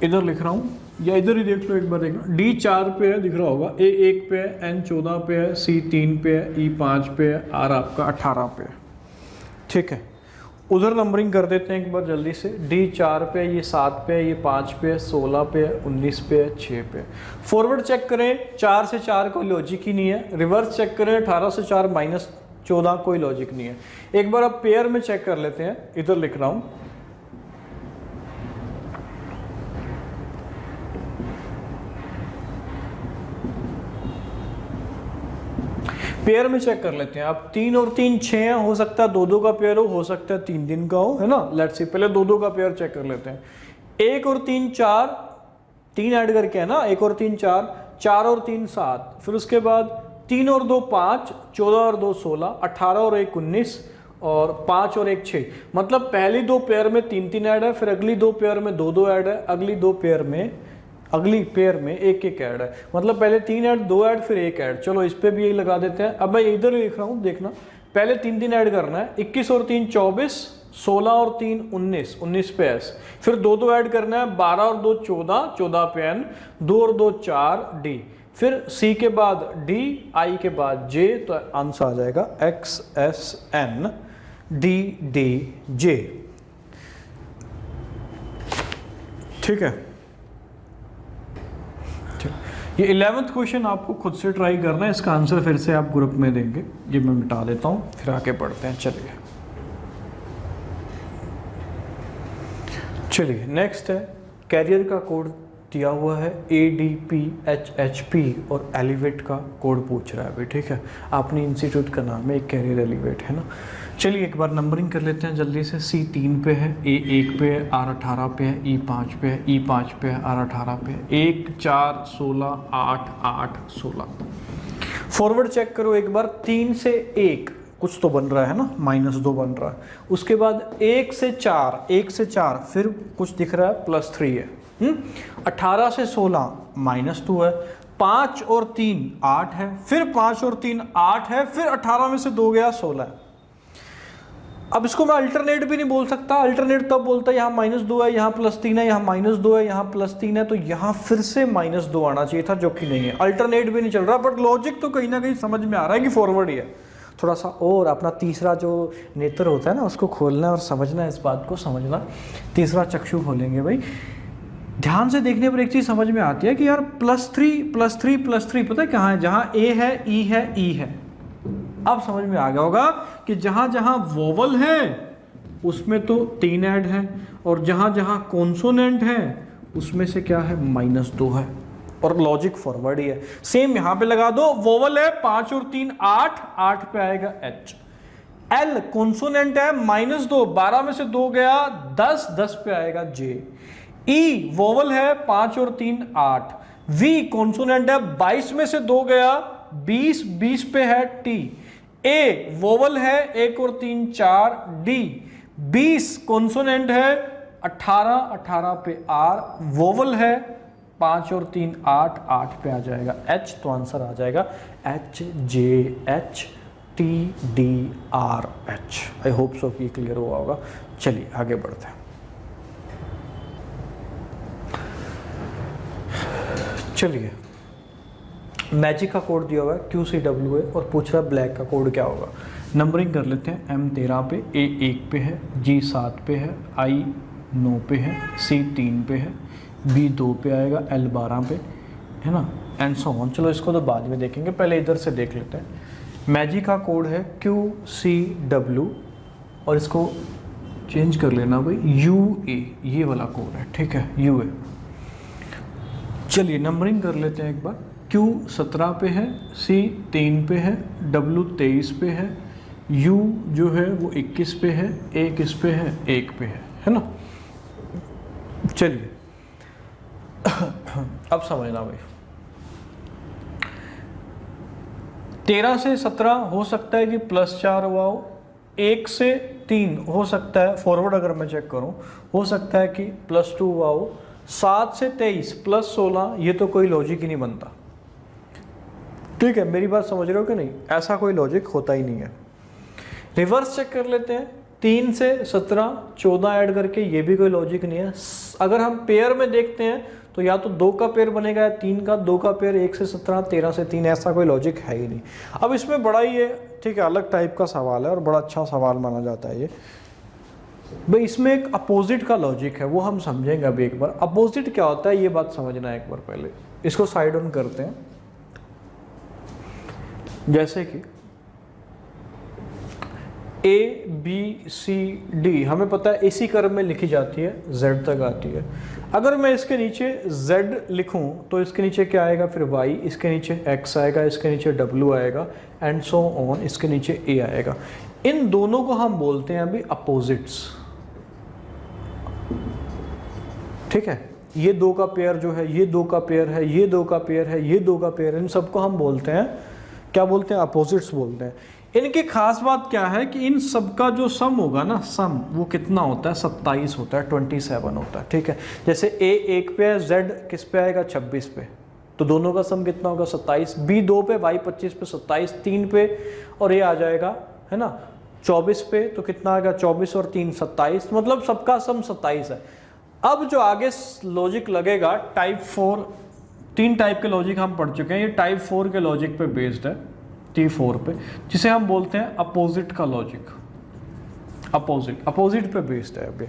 इधर लिख रहा हूं या इधर ही देख लो एक बार, देखना D 4 पे है, दिख रहा होगा, A 1 पे है, N 14 पे है, C 3 पे है, E 5 पे है, R आपका 18 पे है। ठीक है, उधर नंबरिंग कर देते हैं एक बार जल्दी से। D 4 पे है, ये 7 पे है, ये 5 पे है, 16 पे है, 19 पे है, 6 पे है। फॉरवर्ड चेक करें 4 से 4 कोई लॉजिक ही नहीं है। रिवर्स चेक करें 18 से 4 -14 कोई लॉजिक नहीं है। एक बार अब पेयर में चेक कर लेते हैं। इधर लिख रहा हूं पेयर में चेक कर लेते हैं। अब 3 और 3 6 हो सकता है 2-2 का पेयर हो सकता है 3-3 का हो, है ना। लेट्स सी पहले 2-2 का पेयर चेक कर लेते हैं। 1 और 3 4, 3 ऐड करके है ना, 1 और 3 4, 4 और 3 7, फिर उसके बाद 3 और 2 5, 14 और 2 16, 18 और 1 19 और 5 और 1 6। मतलब पहली 2 पेयर में 3-3 ऐड है, फिर अगली 2 पेयर में 2-2 ऐड है, अगली पेयर में 1-1 ऐड है। मतलब पहले 3 ऐड, 2 ऐड, फिर 1 ऐड। चलो इस पे भी यही लगा देते हैं। अब मैं इधर लिख रहा हूँ, देखना पहले 3-3 ऐड करना है। 21 और 3 24, 16 और 3 19, 19 पे S, फिर 2-2 ऐड करना है। 12 और 2 14, 14 पे N, 2 और 2 4 D, फिर C के बाद D, I के बाद J। तो आंसर आ जाएगा XSNDDJ। ठीक है, ये 11th क्वेश्चन आपको खुद से ट्राई करना है। इसका आंसर फिर से आप ग्रुप में देंगे। ये मैं मिटा देता हूँ, फिर आके पढ़ते हैं। चलिए नेक्स्ट है, कैरियर का कोड दिया हुआ है ADP HHP और एलिवेट का कोड पूछ रहा है अभी। ठीक है, अपनी इंस्टीट्यूट का नाम है, एक कैरियर एलिवेट है ना। चलिए एक बार नंबरिंग कर लेते हैं जल्दी से। C 3 पे है, A 1 पे है, R 18 पे है, E 5 पे है, E 5 पे है, R 18 पे है। 1 4 16 8 8 16। फॉरवर्ड चेक करो एक बार। 3 से 1 कुछ तो बन रहा है ना, -2 बन रहा है। उसके बाद 1 से 4 फिर कुछ दिख रहा है +3 है। 18 से 16 -2 है। 5 और 3 8 है, फिर 5 और 3 8 है, फिर 18 में से 2 गया 16 है। अब इसको मैं अल्टरनेट भी नहीं बोल सकता। अल्टरनेट तब बोलता है यहाँ -2 है, यहाँ +3 है, यहाँ -2 है, यहाँ +3 है, तो यहाँ फिर से -2 आना चाहिए था, जो कि नहीं है। अल्टरनेट भी नहीं चल रहा, बट लॉजिक तो कहीं ना कहीं समझ में आ रहा है कि फॉरवर्ड ही है। थोड़ा सा और अपना तीसरा जो नेत्र होता है ना उसको खोलना है और समझना है, इस बात को समझना। तीसरा चक्षु खोलेंगे भाई, ध्यान से देखने पर एक चीज़ समझ में आती है कि यार +3 पता है कहाँ है? जहाँ ए है, ई है, ई है। अब समझ में आ गया होगा कि जहाँ जहाँ वोवल है उसमें तो 3 ऐड है, और जहाँ जहाँ कॉन्सोनेंट है उसमें से क्या है? -2 है। और लॉजिक फॉरवर्ड ही है। सेम यहाँ पे लगा दो, वोवल है 5 और 3 8, 8 पे आएगा H। L कॉन्सोनेंट है -2, 12 में से 2 गया 10, 10 पे आएगा J। E वोवल है 5 और 3 8। V कॉन्सोनेंट है 22 में से 2 गया 20, 20 पे है T। A वोवल है 1 और 3 4। D 20 कॉन्सोनेंट है 18, 18 पे R। वोवल है 5 और 3 8, 8 पे आ जाएगा H। तो आंसर आ जाएगा H J H T D R H। I hope so कि क्लियर हुआ होगा। चलिए आगे बढ़ते हैं। चलिए, मैजिक का कोड दिया हुआ है QCWA और पूछ रहा है ब्लैक का कोड क्या होगा। नंबरिंग कर लेते हैं। M 13 पे, A 1 पे है, G 7 पे है, I 9 पे है, C 3 पे है, B 2 पे आएगा, L 12 पे है ना, एंड सो ऑन। चलो इसको तो बाद में देखेंगे, पहले इधर से देख लेते हैं। मैजिक का कोड है QCW और इसको चेंज कर लेना भाई UA, ये वाला कोड है, ठीक है, UA। चलिए नंबरिंग कर लेते हैं एक बार। Q 17 पे है, C 3 पे है, W 23 पे है, U जो है वो 21 पे है, A किस पे है? 1 पे है ना। चलिए अब समझना भाई, 13 से 17 हो सकता है कि +4 हुआ हो, 1 से 3 हो सकता है, फॉरवर्ड अगर मैं चेक करूं हो सकता है कि +2 हुआ हो, 7 से 23 +16, ये तो कोई लॉजिक ही नहीं बनता। ठीक है, मेरी बात समझ रहे हो कि नहीं? ऐसा कोई लॉजिक होता ही नहीं है। रिवर्स चेक कर लेते हैं, 3 से 17 14 ऐड करके, ये भी कोई लॉजिक नहीं है। अगर हम पेयर में देखते हैं तो या तो 2 का पेयर बनेगा या 3 का, 2 का पेयर 1 से 17, 13 से 3, ऐसा कोई लॉजिक है ही नहीं। अब इसमें बड़ा ही है, ठीक है, अलग टाइप का सवाल है और बड़ा अच्छा सवाल माना जाता है ये भाई। इसमें एक अपोजिट का लॉजिक है, वो हम समझेंगे अभी एक बार। अपोजिट क्या होता है ये बात समझना है एक बार पहले। इसको साइड ऑन करते हैं। जैसे कि ABCD हमें पता है इसी क्रम में लिखी जाती है, Z तक आती है। अगर मैं इसके नीचे Z लिखूं तो इसके नीचे क्या आएगा? फिर Y, इसके नीचे X आएगा, इसके नीचे W आएगा, एंड सो ऑन, इसके नीचे A आएगा। इन दोनों को हम बोलते हैं अभी अपोजिट्स। ठीक है, ये 2 का पेयर जो है, ये 2 का पेयर है, ये 2 का पेयर है, ये 2 का पेयर है, इन सबको हम बोलते हैं, क्या बोलते हैं? अपोजिट्स बोलते हैं। इनकी खास बात क्या है कि इन सबका जो सम होगा ना, सम वो कितना होता है? 27 होता है, 27 होता है। ठीक है, जैसे A 1 पे है, Z किस पे आएगा? 26 पे, तो दोनों का सम कितना होगा? 27। B 2 पे, Y 25 पे, 27, 3 पे और ये आ जाएगा, है ना, 24 पे, तो कितना आएगा? 24 और 3 27, मतलब सबका सम 27 है। अब जो आगे लॉजिक लगेगा टाइप 4, 3 टाइप के लॉजिक हम पढ़ चुके हैं, ये टाइप 4 के लॉजिक पे बेस्ड है, T4 पे, जिसे हम बोलते हैं अपोजिट का लॉजिक। अपोजिट पे बेस्ड है अभी,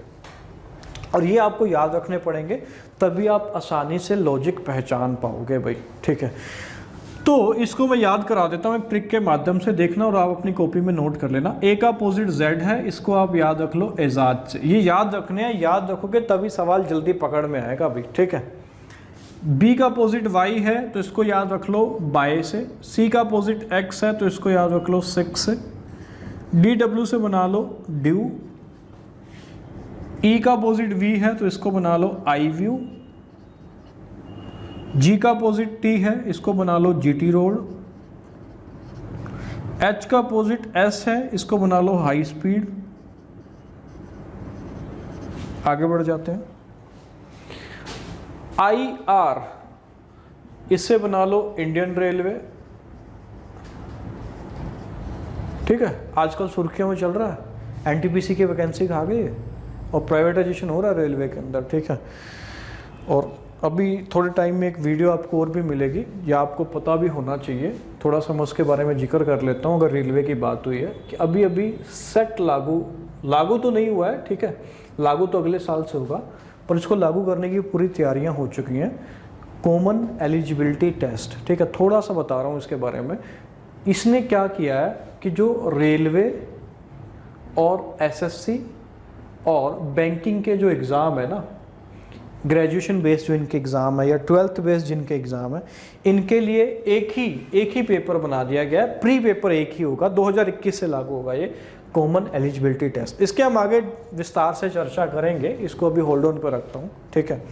और ये आपको याद रखने पड़ेंगे, तभी आप आसानी से लॉजिक पहचान पाओगे भाई। ठीक है, तो इसको मैं याद करा देता हूँ ट्रिक के माध्यम से, देखना और आप अपनी कॉपी में नोट कर लेना। A का अपोजिट Z है, इसको आप याद रख लो एजाज से। ये याद रखने हैं, याद रखोगे तभी सवाल जल्दी पकड़ में आएगा भाई। ठीक है, B का अपोजिट Y है तो इसको याद रख लो बाय से। C का अपोजिट X है तो इसको याद रख लो 6 से। D W से बना लो ड्यू। E का अपोजिट V है तो इसको बना लो आई व्यू। G का अपोजिट T है, इसको बना लो GT रोड। H का अपोजिट S है, इसको बना लो हाई स्पीड। आगे बढ़ जाते हैं। IR, इससे बना लो इंडियन रेलवे। ठीक है, आजकल सुर्खियों में चल रहा है, NTPC की वैकेंसी आ गई है और प्राइवेटाइजेशन हो रहा है रेलवे के अंदर। ठीक है, और अभी थोड़े टाइम में एक वीडियो आपको और भी मिलेगी, या आपको पता भी होना चाहिए। थोड़ा सा मैं उसके बारे में जिक्र कर लेता हूँ। अगर रेलवे की बात हुई है कि अभी अभी सेट लागू तो नहीं हुआ है, ठीक है, लागू तो अगले साल से होगा, पर इसको लागू करने की पूरी तैयारियां हो चुकी हैं। कॉमन एलिजिबिलिटी टेस्ट, ठीक है, थोड़ा सा बता रहा हूँ इसके बारे में। इसने क्या किया है कि जो रेलवे और एसएससी और बैंकिंग के जो एग्ज़ाम है ना, ग्रेजुएशन बेस्ड जो इनके एग्ज़ाम है या 12th बेस्ड जिनके एग्ज़ाम है, इनके लिए एक ही पेपर बना दिया गया है। प्री पेपर एक ही होगा, 2021 से लागू होगा ये कॉमन एलिजिबिलिटी टेस्ट। इसके हम आगे विस्तार से चर्चा करेंगे, इसको अभी होल्ड ऑन पर रखता हूँ, ठीक है।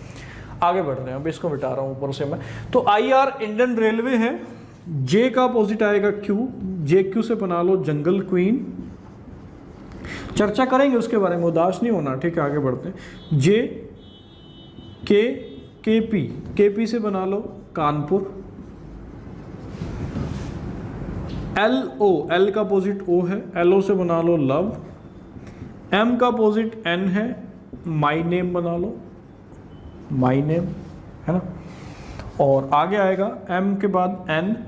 आगे बढ़ रहे हैं, अभी इसको मिटा रहा हूँ ऊपर से मैं। तो IR इंडियन रेलवे है, जे का अपोजिट आएगा क्यू, JQ से बना लो जंगल क्वीन, चर्चा करेंगे उसके बारे में, उदास नहीं होना, ठीक है। आगे बढ़ते हैं। KP से बना लो कानपुर, L का अपोजिट O है, LO से बना लो लव, M का अपोजिट N है, माई नेम बना लो, माई नेम, है ना। और आगे आएगा M के बाद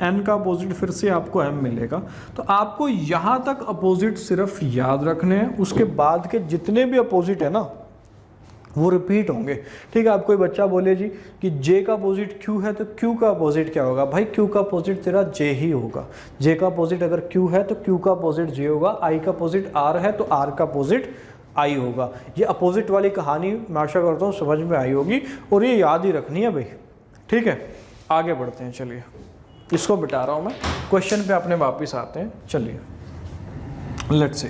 N का अपोजिट फिर से आपको M मिलेगा। तो आपको यहाँ तक अपोजिट सिर्फ याद रखने हैं, उसके बाद के जितने भी अपोजिट है ना वो रिपीट होंगे, ठीक है। आप कोई बच्चा बोले जी कि J का अपोजिट Q है तो Q का अपोजिट क्या होगा, भाई Q का अपोजिट तेरा J ही होगा। J का अपोजिट अगर Q है तो Q का अपोजिट J होगा, I का अपोजिट R है तो R का अपोजिट I होगा। ये अपोजिट वाली कहानी मैं आशा करता हूँ समझ में आई होगी और ये याद ही रखनी है भाई, ठीक है। आगे बढ़ते हैं, चलिए इसको मिटा रहा हूँ मैं, क्वेश्चन पे अपने वापस आते हैं। चलिए लेट्स सी।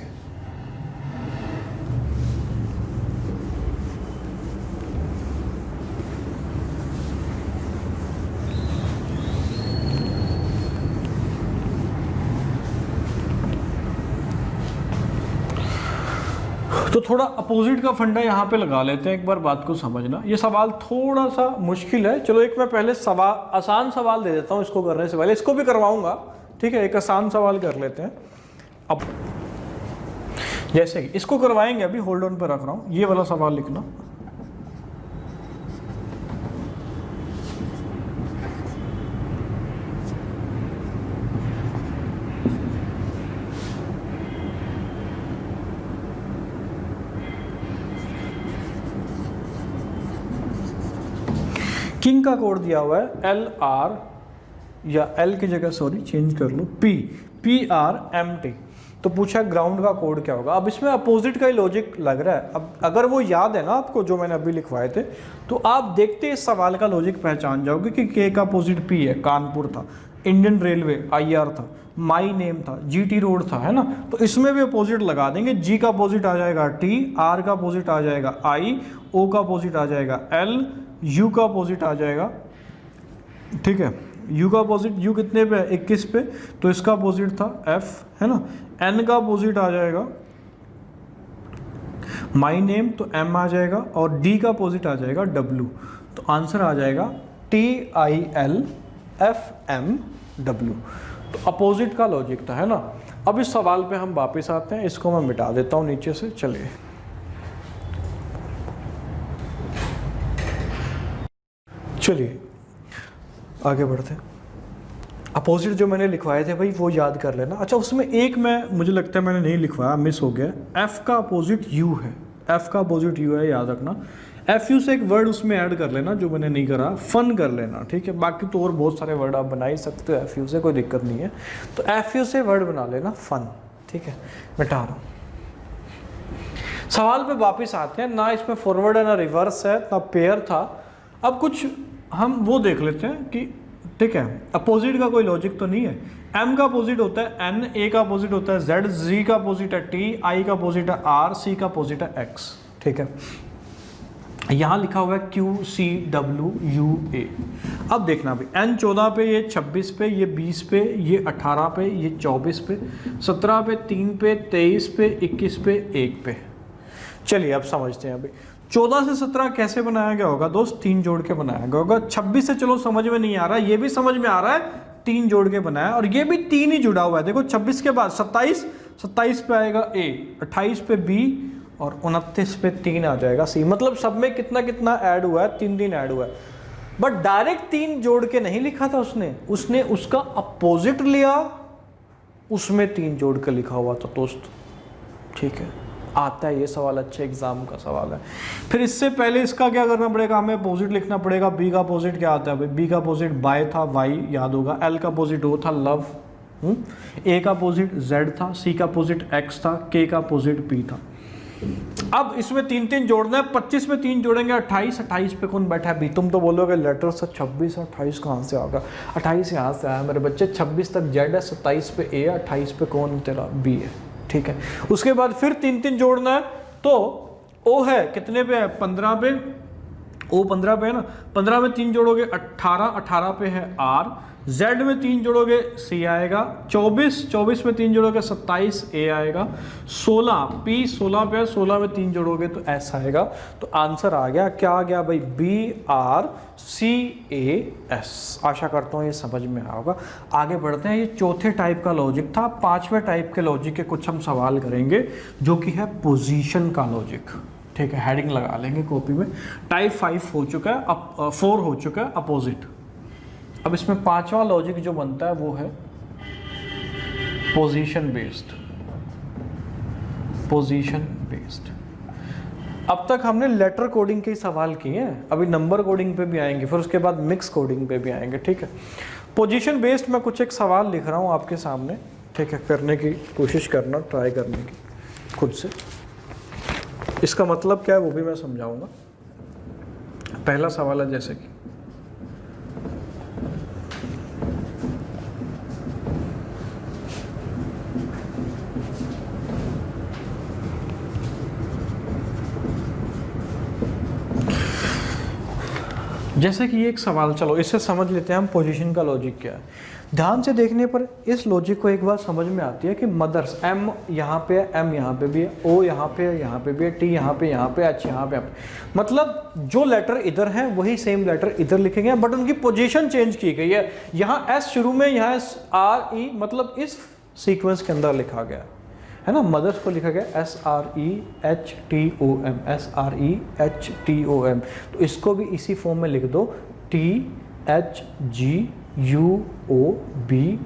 तो थोड़ा अपोजिट का फंडा यहाँ पे लगा लेते हैं, एक बार बात को समझना। ये सवाल थोड़ा सा मुश्किल है, चलो एक मैं पहले आसान सवाल दे देता हूँ इसको करने से पहले, इसको भी करवाऊंगा, ठीक है। एक आसान सवाल कर लेते हैं। अब जैसे कि इसको करवाएंगे, अभी होल्ड ऑन पर रख रहा हूँ, ये वाला सवाल लिखना। किंग का कोड दिया हुआ है LR, या L की जगह सॉरी चेंज कर लो PRMT। तो पूछा ग्राउंड का कोड क्या होगा। अब इसमें अपोजिट का ही लॉजिक लग रहा है। अब अगर वो याद है ना आपको जो मैंने अभी लिखवाए थे, तो आप देखते इस सवाल का लॉजिक पहचान जाओगे कि K का अपोजिट P है, कानपुर था, इंडियन रेलवे IR था, माई नेम था, GT रोड था, है ना। तो इसमें भी अपोजिट लगा देंगे। G का अपोजिट आ जाएगा T, R का अपोजिट आ जाएगा I, O का अपोजिट आ जाएगा L, U का अपोजिट आ जाएगा, ठीक है। U का अपोजिट, U कितने पे है 21 पे, तो इसका अपोजिट था F, है ना। N का अपोजिट आ जाएगा माई नेम, तो M आ जाएगा, और D का अपोजिट आ जाएगा W, तो आंसर आ जाएगा TILFMW। तो अपोजिट का लॉजिक था, है ना। अब इस सवाल पे हम वापस आते हैं, इसको मैं मिटा देता हूँ नीचे से। चलिए आगे बढ़ते हैं। अपोजिट जो मैंने लिखवाए थे भाई वो याद कर लेना। अच्छा, उसमें एक मुझे लगता है मैंने नहीं लिखवाया, मिस हो गया। F का अपोजिट U है, F का अपोजिट U है, याद रखना। FU से एक वर्ड उसमें ऐड कर लेना जो मैंने नहीं करा, फन कर लेना, ठीक है। बाकी तो और बहुत सारे वर्ड आप बना ही सकते हो FU से, कोई दिक्कत नहीं है। तो FU से वर्ड बना लेना फन, ठीक है। मिटा रहा हूँ। सवाल पे वापस आते हैं। ना इसमें फॉरवर्ड है ना रिवर्स है ना पेयर था। अब कुछ हम वो देख लेते हैं कि ठीक है अपोजिट का कोई लॉजिक तो नहीं है। M का अपोजिट होता है N, A का अपोजिट होता है Z, Z का अपोजिट है T, I का अपोजिट है R, C का अपोजिट है X, ठीक है। यहाँ लिखा हुआ है Q C W U A। अब देखना भाई N 14 पे, ये 26 पे, ये 20 पे, ये 18 पे, ये 24 पे, 17 पे, 3 पे, 23 पे, 21 पे, 1 पे। चलिए अब समझते हैं। अभी 14 से 17 कैसे बनाया गया होगा दोस्त, 3 जोड़ के बनाया गया होगा। 26 से चलो समझ में नहीं आ रहा, ये भी समझ में आ रहा है, 3 जोड़ के बनाया, और ये भी 3 ही जुड़ा हुआ है। देखो 26 के बाद 27 पे आएगा A, 28 पे B, और 29 पे 3 आ जाएगा C। मतलब सब में कितना कितना ऐड हुआ है, 3 ऐड हुआ है। बट डायरेक्ट 3 जोड़ के नहीं लिखा था उसने उसका अपोजिट लिया, उसमें 3 जोड़ के लिखा हुआ था दोस्त। ठीक है, आता है ये सवाल, अच्छे एग्जाम का सवाल है। फिर इससे पहले इसका क्या करना पड़ेगा, हमें अपोजिट लिखना पड़ेगा। बी का अपोजिट क्या आता है भाई, बी का अपोजिट बाय था, वाई याद होगा। एल का अपोजिट ओ था, लव। ए का अपोजिट जेड था, सी का अपोजिट एक्स था, के का अपोजिट पी था। अब इसमें 3 जोड़ना है। 25 में 3 जोड़ेंगे 28, 28 पे कौन बैठा है बी। तुम तो बोलोगे लेटर से 26 और 28 कहाँ से आ गया, 28 यहाँ से आया मेरे बच्चे। 26 तक जेड है, 27 पे ए है, 28 पे कौन तेरा बी है। ठीक है, उसके बाद फिर 3 जोड़ना है। तो ओ है कितने पे है, 15 पे, ओ 15 पे है ना। 15 में 3 जोड़ोगे 18, 18 पे है आर। जेड में 3 जोड़ोगे सी आएगा। 24 में 3 जोड़ोगे 27 ए आएगा। 16 पी 16 पे है, 16 में 3 जोड़ोगे तो एस आएगा। तो आंसर आ गया, क्या आ गया भाई, B R C A S. आशा करता हूँ ये समझ में आया होगा। आगे बढ़ते हैं, ये चौथे टाइप का लॉजिक था। 5वें टाइप के लॉजिक के कुछ हम सवाल करेंगे जो कि है पोजीशन का लॉजिक। ठीक है, हेडिंग लगा लेंगे कॉपी में। टाइप 5 हो चुका है, अब 4 हो चुका है, अपोजिट। अब इसमें 5वां लॉजिक जो बनता है वो है पोजीशन बेस्ड। Position based. अब तक हमने लेटर कोडिंग के सवाल किए हैं, अभी नंबर कोडिंग पे भी आएंगे, फिर उसके बाद मिक्स कोडिंग पे भी आएंगे। ठीक है, पोजीशन बेस्ड मैं कुछ एक सवाल लिख रहा हूँ आपके सामने। ठीक है, करने की कोशिश करना, ट्राई करने की खुद से। इसका मतलब क्या है वो भी मैं समझाऊंगा। पहला सवाल है जैसे कि ये एक सवाल, चलो इससे समझ लेते हैं हम पोजीशन का लॉजिक क्या है। ध्यान से देखने पर इस लॉजिक को एक बार समझ में आती है कि मदर्स एम यहाँ पे है, एम यहाँ पे भी है, ओ यहाँ पे है, यहाँ पे भी है, टी यहाँ पे, एच यहाँ पे। मतलब जो लेटर इधर है वही सेम लेटर इधर लिखे गए, बट उनकी पोजीशन चेंज की गई है। यहाँ एस शुरू में, यहाँ एस आर ई, मतलब इस सीक्वेंस के अंदर लिखा गया है ना। मदर्स को लिखा गया SREHTOM, SREHTOM। तो इसको भी इसी फॉर्म में लिख दो, THGUOBR।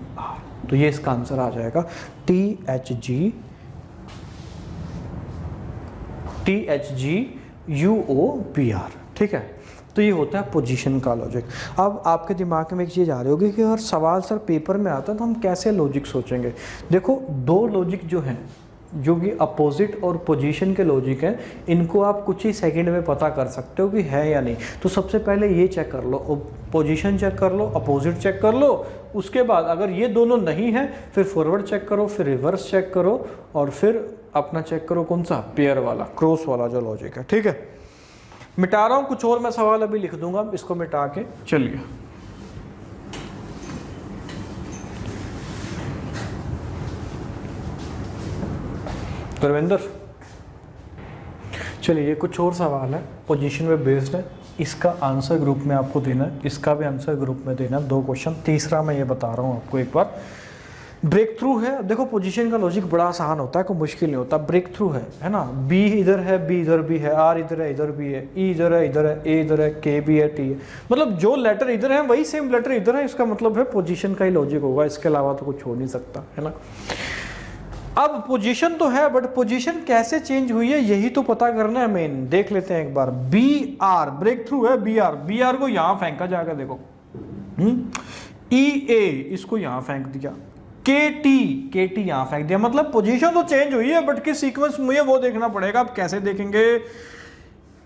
तो ये इसका आंसर आ जाएगा, THGUOBR। ठीक है, तो ये होता है पोजीशन का लॉजिक। अब आपके दिमाग में एक चीज़ आ रही होगी कि अगर सवाल सर पेपर में आता है तो हम कैसे लॉजिक सोचेंगे। देखो, 2 लॉजिक जो हैं, जो कि अपोजिट और पोजीशन के लॉजिक हैं, इनको आप कुछ ही सेकंड में पता कर सकते हो कि है या नहीं। तो सबसे पहले ये चेक कर लो, पोजीशन चेक कर लो, अपोजिट चेक कर लो। उसके बाद अगर ये दोनों नहीं है फिर फॉरवर्ड चेक करो, फिर रिवर्स चेक करो, और फिर अपना चेक करो कौन सा, पेयर वाला, क्रॉस वाला जो लॉजिक है। ठीक है, मिटा रहा हूं, कुछ और मैं सवाल अभी लिख दूंगा, इसको मिटा के चलिए। धर्मेंद्र, चलिए कुछ और सवाल है, पोजीशन में बेस्ड है। इसका आंसर ग्रुप में आपको देना है, इसका भी आंसर ग्रुप में देना है। 2 क्वेश्चन। तीसरा मैं ये बता रहा हूँ आपको एक बार, ब्रेक थ्रू है। देखो पोजीशन का लॉजिक बड़ा आसान होता है, कोई मुश्किल नहीं होता। ब्रेक थ्रू है ना, बी इधर है, बी इधर भी है, आर इधर है, इधर भी है, ई इधर है, इधर है, ए इधर है, के भी है, टी है। मतलब जो लेटर इधर है वही सेम लेटर इधर है, इसका मतलब है पोजीशन का ही लॉजिक होगा, इसके अलावा तो कुछ हो नहीं सकता, है ना। अब पोजीशन तो है, बट पोजीशन कैसे चेंज हुई है यही तो पता करना है मेन। देख लेते हैं एक बार, बी आर, ब्रेक थ्रू है बी आर को यहां फेंका जाएगा, देखो ई ए इसको यहां फेंक दिया, के टी यहां फेंक दिया। मतलब पोजीशन तो चेंज हुई है, बट किस सीक्वेंस में वो देखना पड़ेगा। आप कैसे देखेंगे,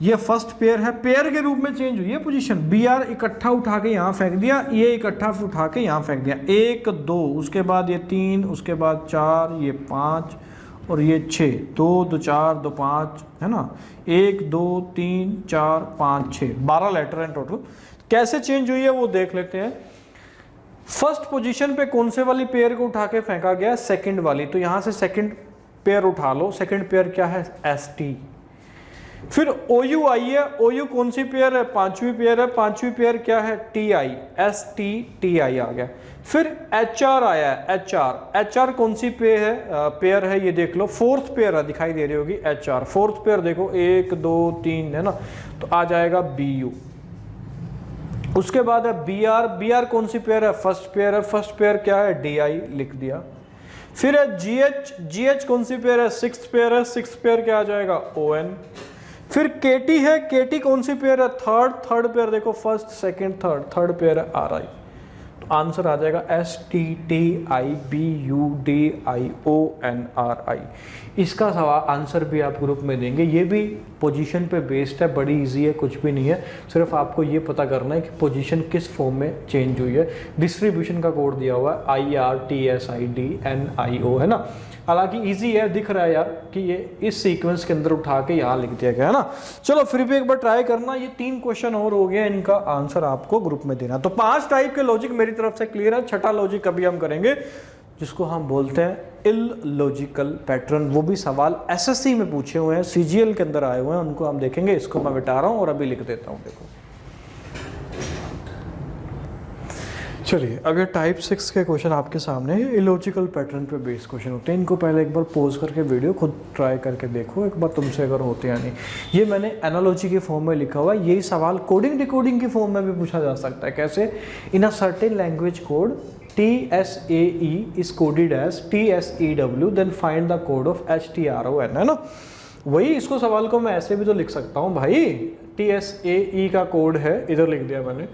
ये फर्स्ट पेयर है, पेयर के रूप में चेंज हुई है पोजीशन। बी आर इकट्ठा उठा के यहाँ फेंक दिया, ये इकट्ठा उठा के यहाँ फेंक दिया। 1 2, उसके बाद ये 3, उसके बाद 4, ये 5 और ये 6। 2 2 4 2 5, है ना। 1 2 3 4 5 6, 12 लेटर हैं टोटल। कैसे चेंज हुई है वो देख लेते हैं। फर्स्ट पोजीशन पे कौन से वाली पेयर को उठा के फेंका गया, सेकंड वाली। तो यहाँ से सेकंड पेयर उठा लो। सेकंड पेयर क्या है, एस टी। फिर OU आई है, OU कौन सी पेयर है, 5वीं पेयर है। 5वीं पेयर क्या है, TI, ST आ गया। फिर HR आया है, HR कौन सी पेयर है ये देख लो, 4th पेयर है, दिखाई दे रही होगी HR। 4th पेयर देखो, 1 2 3 है ना, तो आ जाएगा BU। उसके बाद है बी आर कौन सी पेयर है, फर्स्ट पेयर है, फर्स्ट पेयर क्या है, डी आई लिख दिया। फिर है जी एच कौन सी पेयर है, सिक्स्थ पेयर है, सिक्स्थ पेयर क्या आ जाएगा, ओ एन। फिर के टी है, के टी कौन सी पेयर है, थर्ड पेयर देखो, फर्स्ट सेकंड थर्ड पेयर है आर आई। तो आंसर आ जाएगा S T T I B U D I O N R I. इसका सवाल आंसर भी आप ग्रुप में देंगे, ये भी पोजीशन पे बेस्ड है, बड़ी इजी है, कुछ भी नहीं है, सिर्फ आपको ये पता करना है कि पोजीशन किस फॉर्म में चेंज हुई है। डिस्ट्रीब्यूशन का कोड दिया हुआ है I R T S I D N I O, है ना। हालांकि इजी है, दिख रहा है यार कि ये इस सीक्वेंस के अंदर उठा के यहाँ लिख दिया गया है ना। चलो फिर भी एक बार ट्राई करना, ये 3 क्वेश्चन और हो गए, इनका आंसर आपको ग्रुप में देना। तो 5 टाइप के लॉजिक मेरी तरफ से क्लियर है। छठा लॉजिक अभी हम करेंगे जिसको हम बोलते हैं इलॉजिकल पैटर्न। वो भी सवाल एसएससी में पूछे हुए हैं, सीजीएल के अंदर आए हुए हैं, उनको हम देखेंगे। इसको मैं मिटा रहा हूं और अभी लिख देता हूं, देखो। चलिए अब ये टाइप 6 के क्वेश्चन आपके सामने है, इलॉजिकल पैटर्न पे बेस्ड क्वेश्चन होते हैं। इनको पहले एक बार पॉज करके वीडियो खुद ट्राई करके देखो एक बार, तुमसे अगर होते हैं नहीं। ये मैंने एनालॉजी के फॉर्म में लिखा हुआ है, यही सवाल कोडिंग डिकोडिंग की फॉर्म में भी पूछा जा सकता है। कैसे, in a certain language code TSAE is coded as TSEW, then find the code of HTRON, है ना। वही इसको सवाल को मैं ऐसे भी तो लिख सकता हूँ भाई, TSAE का कोड है, इधर लिख दिया मैंने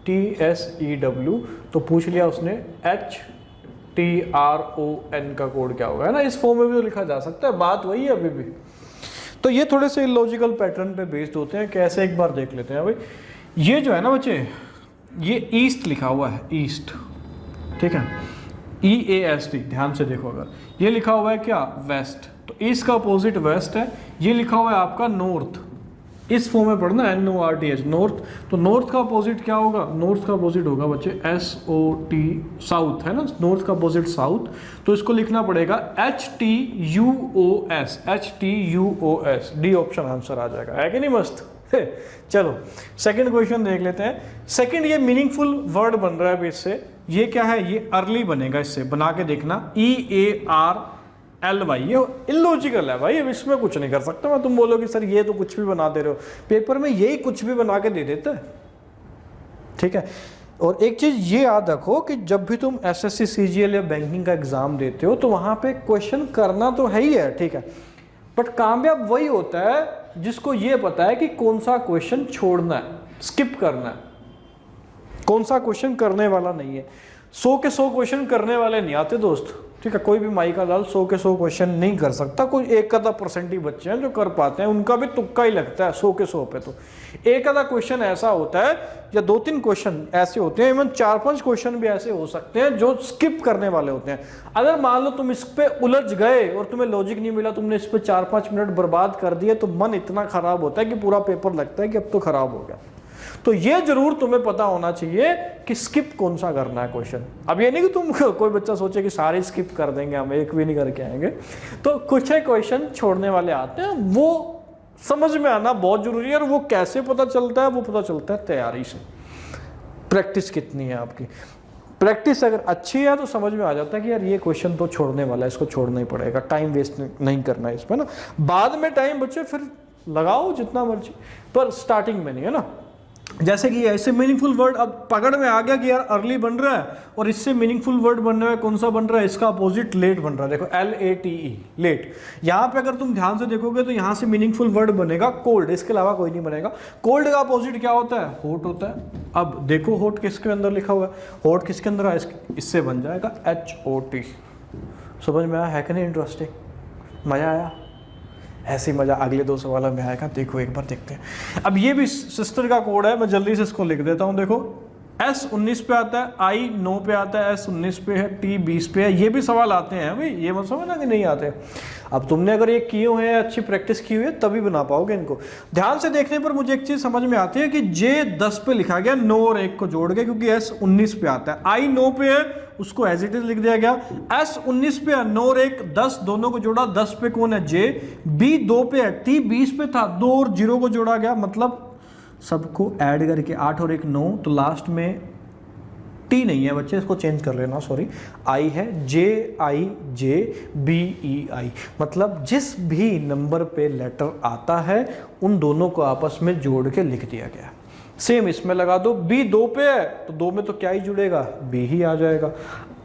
TSEW, तो पूछ लिया उसने HTRON का कोड क्या होगा, है ना। इस फॉर्म में भी तो लिखा जा सकता है, बात वही है अभी भी। तो ये थोड़े से इलॉजिकल पैटर्न पे बेस्ड होते हैं। कैसे, एक बार देख लेते हैं भाई। ये जो है ना बच्चे, ये ईस्ट लिखा हुआ है, ईस्ट, ठीक है, EAST, ध्यान से देखो। अगर ये लिखा हुआ है क्या, वेस्ट, तो ईस्ट का अपोजिट वेस्ट है। ये लिखा हुआ है आपका नॉर्थ, इस फॉर्म में पढ़ना, NORTH, नॉर्थ। तो नॉर्थ का अपोजिट क्या होगा, नॉर्थ का अपोजिट होगा बच्चे SOT, साउथ, है ना। नॉर्थ का अपोजिट साउथ, तो इसको लिखना पड़ेगा HTUOS, डी ऑप्शन आंसर आ जाएगा, है कि नहीं मस्त। चलो सेकंड क्वेश्चन देख लेते हैं। सेकंड, ये मीनिंगफुल वर्ड बन रहा है अभी इससे। ये क्या है, ये अर्ली बनेगा, इससे बना के देखना, EARLY। ये इलॉजिकल है भाई, अब इसमें कुछ नहीं कर सकता मैं। तुम बोलोगे सर ये तो कुछ भी बना दे रहे हो, पेपर में यही कुछ भी बना के दे देता है, ठीक है। और एक चीज ये याद रखो कि जब भी तुम SSC CGL या बैंकिंग का एग्जाम देते हो तो वहां पे क्वेश्चन करना तो है ही है, ठीक है, बट कामयाब वही होता है जिसको ये पता है कि कौन सा क्वेश्चन छोड़ना है, स्किप करना है, कौन सा क्वेश्चन करने वाला नहीं है। 100 के 100 क्वेश्चन करने वाले नहीं आते दोस्त, ठीक है। कोई भी माई का दाल 100 के 100 क्वेश्चन नहीं कर सकता। कोई 1% ही बच्चे हैं जो कर पाते हैं, उनका भी तुक्का ही लगता है 100 के 100 पे। तो 1 क्वेश्चन ऐसा होता है या 2-3 क्वेश्चन ऐसे होते हैं, इवन 4-5 क्वेश्चन भी ऐसे हो सकते हैं जो स्किप करने वाले होते हैं। अगर मान लो तुम इस पे उलझ गए और तुम्हें लॉजिक नहीं मिला, तुमने इस पे 4-5 मिनट बर्बाद कर दिए, तो मन इतना खराब होता है कि पूरा पेपर लगता है कि अब तो खराब हो गया। तो ये जरूर तुम्हें पता होना चाहिए कि स्किप कौन सा करना है क्वेश्चन। अब ये नहीं कि तुम कोई बच्चा सोचे कि सारे स्किप कर देंगे, हम एक भी नहीं करके आएंगे। तो कुछ है क्वेश्चन छोड़ने वाले आते हैं, वो समझ में आना बहुत जरूरी है। और वो कैसे पता चलता है, वो पता चलता है तैयारी से। प्रैक्टिस कितनी है आपकी, प्रैक्टिस अगर अच्छी है तो समझ में आ जाता है कि यार ये क्वेश्चन तो छोड़ने वाला है, इसको छोड़ना ही पड़ेगा, टाइम वेस्ट नहीं करना है इसमें ना। बाद में टाइम बचे फिर लगाओ जितना मर्जी, पर स्टार्टिंग में नहीं, है ना। जैसे कि ऐसे मीनिंगफुल वर्ड अब पकड़ में आ गया कि यार अर्ली बन रहा है, और इससे मीनिंगफुल वर्ड बनने में कौन सा बन रहा है, इसका अपोजिट लेट बन रहा है। देखो LATE, लेट। यहाँ पे अगर तुम ध्यान से देखोगे तो यहाँ से मीनिंगफुल वर्ड बनेगा कोल्ड, इसके अलावा कोई नहीं बनेगा। कोल्ड का अपोजिट क्या होता है, हॉट होता है। अब देखो हॉट किसके अंदर लिखा हुआ है, हॉट किसके अंदर है, इससे बन जाएगा HOT। समझ में आया है कि नहीं, इंटरेस्टिंग, मजा आया। ऐसे ही मजा अगले 2 सवालों में आएगा, देखो एक बार देखते हैं। अब ये भी सिस्टर का कोड है, मैं जल्दी से इसको लिख देता हूँ। देखो S 19 पे आता है, I 9 पे आता है, S 19 पे है, T 20 पे है। ये भी सवाल आते हैं भाई, ये मत समझना कि नहीं आते। अब तुमने अगर ये किए हुए हैं, अच्छी प्रैक्टिस की हुई है, तभी बना पाओगे इनको। ध्यान से देखने पर मुझे एक चीज समझ में आती है कि J 10 पे लिखा गया 9 और 1 को जोड़ के, क्योंकि S 19 पे आता है। I 9 पे है, उसको एज इट इज लिख दिया गया। S 19 पे है, 9 और 1 10, दोनों को जोड़ा, 10 पे कौन है, J। B 2 पे है, T 20 पे था, 2 और 0 को जोड़ा गया, मतलब सबको ऐड करके 8 और 1 9, तो लास्ट में T नहीं है बच्चे, इसको चेंज कर लेना, सॉरी, I है, JIJBEI। मतलब जिस भी नंबर पे लेटर आता है उन दोनों को आपस में जोड़ के लिख दिया गया। सेम इसमें लगा दो, बी 2 पे है तो 2 में तो क्या ही जुड़ेगा, बी ही आ जाएगा।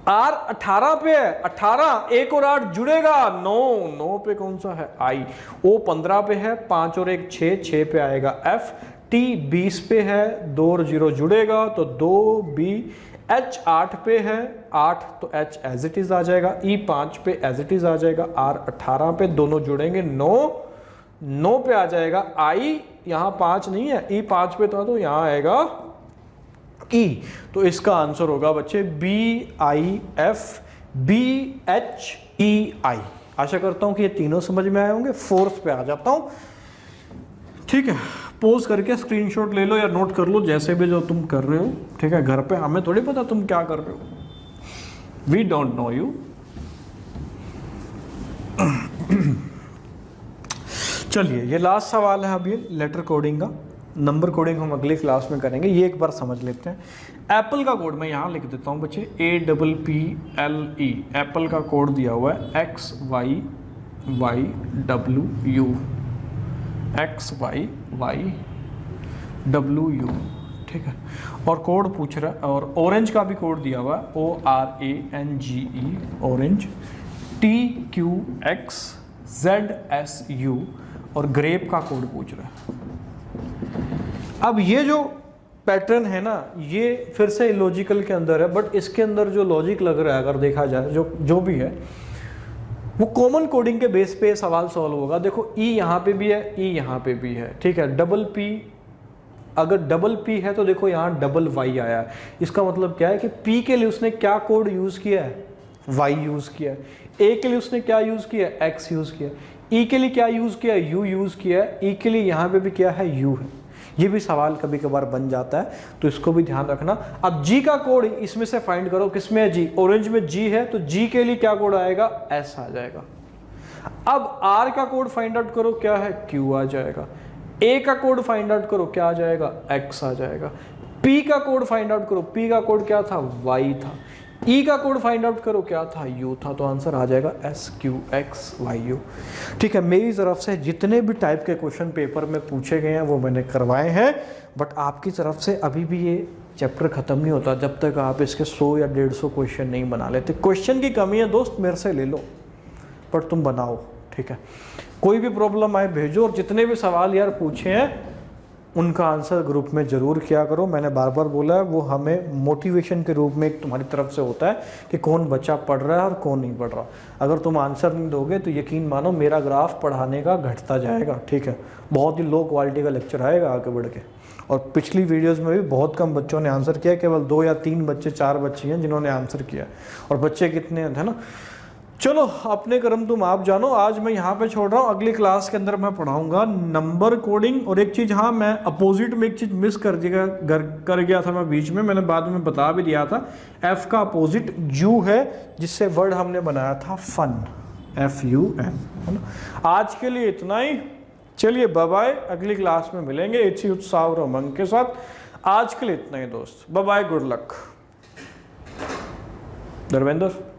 आर 18 पे है, 18 1 और 8 जुड़ेगा, 9 पे कौन सा है, आई। ओ 15 पे है, 5 और 1 6 पे आएगा एफ। टी 20 पे है, 2 और 0 जुड़ेगा तो 2 बी। एच 8 पे है, 8 तो एच एज इट इज आ जाएगा। ई 5 पे एज इट इज आ जाएगा। आर 18 पे, दोनों जुड़ेंगे 9 पे आ जाएगा। आई यहाँ 5 नहीं है, ई 5 पे था तो यहाँ आएगा ई। तो इसका आंसर होगा बच्चे B I F B H E I. आशा करता हूँ कि ये तीनों समझ में आए होंगे। फोर्थ पे आ जाता हूँ, ठीक है। पोज करके स्क्रीनशॉट ले लो या नोट कर लो, जैसे भी जो तुम कर रहे हो, ठीक है। घर पे हमें थोड़ी पता तुम क्या कर रहे हो, वी डोंट नो यू। चलिए, ये लास्ट सवाल है अभी लेटर कोडिंग का। नंबर कोडिंग हम अगली क्लास में करेंगे, ये एक बार समझ लेते हैं। एप्पल का कोड मैं यहाँ लिख देता हूँ बच्चे, APPLE। एप्पल का कोड दिया हुआ है XYYWU, XYYWU, ठीक है। और कोड पूछ रहा है, और ऑरेंज का भी कोड दिया हुआ है, ORANGE, ऑरेंज, TQXZSU, और ग्रेप का कोड पूछ रहा है। अब ये जो पैटर्न है ना, ये फिर से लॉजिकल के अंदर है, बट इसके अंदर जो लॉजिक लग रहा है अगर देखा जाए, जो भी है वो कॉमन कोडिंग के बेस पे सवाल सॉल्व होगा। देखो ई यहाँ पे भी है, ई यहाँ पे भी है, ठीक है। डबल पी, अगर डबल पी है तो देखो यहाँ डबल वाई आया है। इसका मतलब क्या है कि पी के लिए उसने क्या कोड यूज़ किया है, वाई यूज़ किया है। ए के लिए उसने क्या यूज़ किया है, एक्स यूज़ किया है। ई के लिए क्या यूज़ किया है, यू यूज़ किया है। ई के लिए यहाँ पे भी क्या है, यू है। ये भी सवाल कभी कभार बन जाता है, तो इसको भी ध्यान रखना। अब जी का कोड इसमें से फाइंड करो, किसमें है जी, ऑरेंज में जी है, तो जी के लिए क्या कोड आएगा, एस आ जाएगा। अब आर का कोड फाइंड आउट करो, क्या है, क्यू आ जाएगा। ए का कोड फाइंड आउट करो, क्या आ जाएगा, एक्स आ जाएगा। पी का कोड फाइंड आउट करो, पी का कोड क्या था, वाई था। ई का कोड फाइंड आउट करो, क्या था, यू था। तो आंसर आ जाएगा SQXYU, ठीक है। मेरी तरफ से जितने भी टाइप के क्वेश्चन पेपर में पूछे गए हैं वो मैंने करवाए हैं, बट आपकी तरफ से अभी भी ये चैप्टर खत्म नहीं होता जब तक आप इसके 100 या 150 क्वेश्चन नहीं बना लेते। क्वेश्चन की कमी है दोस्त, मेरे से ले लो, पर तुम बनाओ, ठीक है। कोई भी प्रॉब्लम आए भेजो, और जितने भी सवाल यार पूछे हैं उनका आंसर ग्रुप में ज़रूर किया करो। मैंने बार बार बोला है, वो हमें मोटिवेशन के रूप में एक तुम्हारी तरफ से होता है कि कौन बच्चा पढ़ रहा है और कौन नहीं पढ़ रहा। अगर तुम आंसर नहीं दोगे तो यकीन मानो मेरा ग्राफ पढ़ाने का घटता जाएगा, ठीक है। बहुत ही लो क्वालिटी का लेक्चर आएगा आगे बढ़ के। और पिछली वीडियोज़ में भी बहुत कम बच्चों ने आंसर किया, केवल 2 या 3 बच्चे, 4 बच्चे हैं जिन्होंने आंसर किया। और बच्चे कितने हैं ना। चलो, अपने कर्म तुम आप जानो। आज मैं यहाँ पे छोड़ रहा हूँ, अगली क्लास के अंदर मैं पढ़ाऊंगा नंबर कोडिंग। और एक चीज़, हाँ, मैं अपोजिट में एक चीज़ मिस कर गया था मैं बीच में, मैंने बाद में बता भी दिया था। एफ का अपोजिट यू है, जिससे वर्ड हमने बनाया था फन, FUN, है ना। आज के लिए इतना ही, चलिए बाय बाय। अगली क्लास में मिलेंगे इसी उत्साह और उमंग के साथ। आज के लिए इतना ही दोस्त, bye bye, good luck. Dharmendra.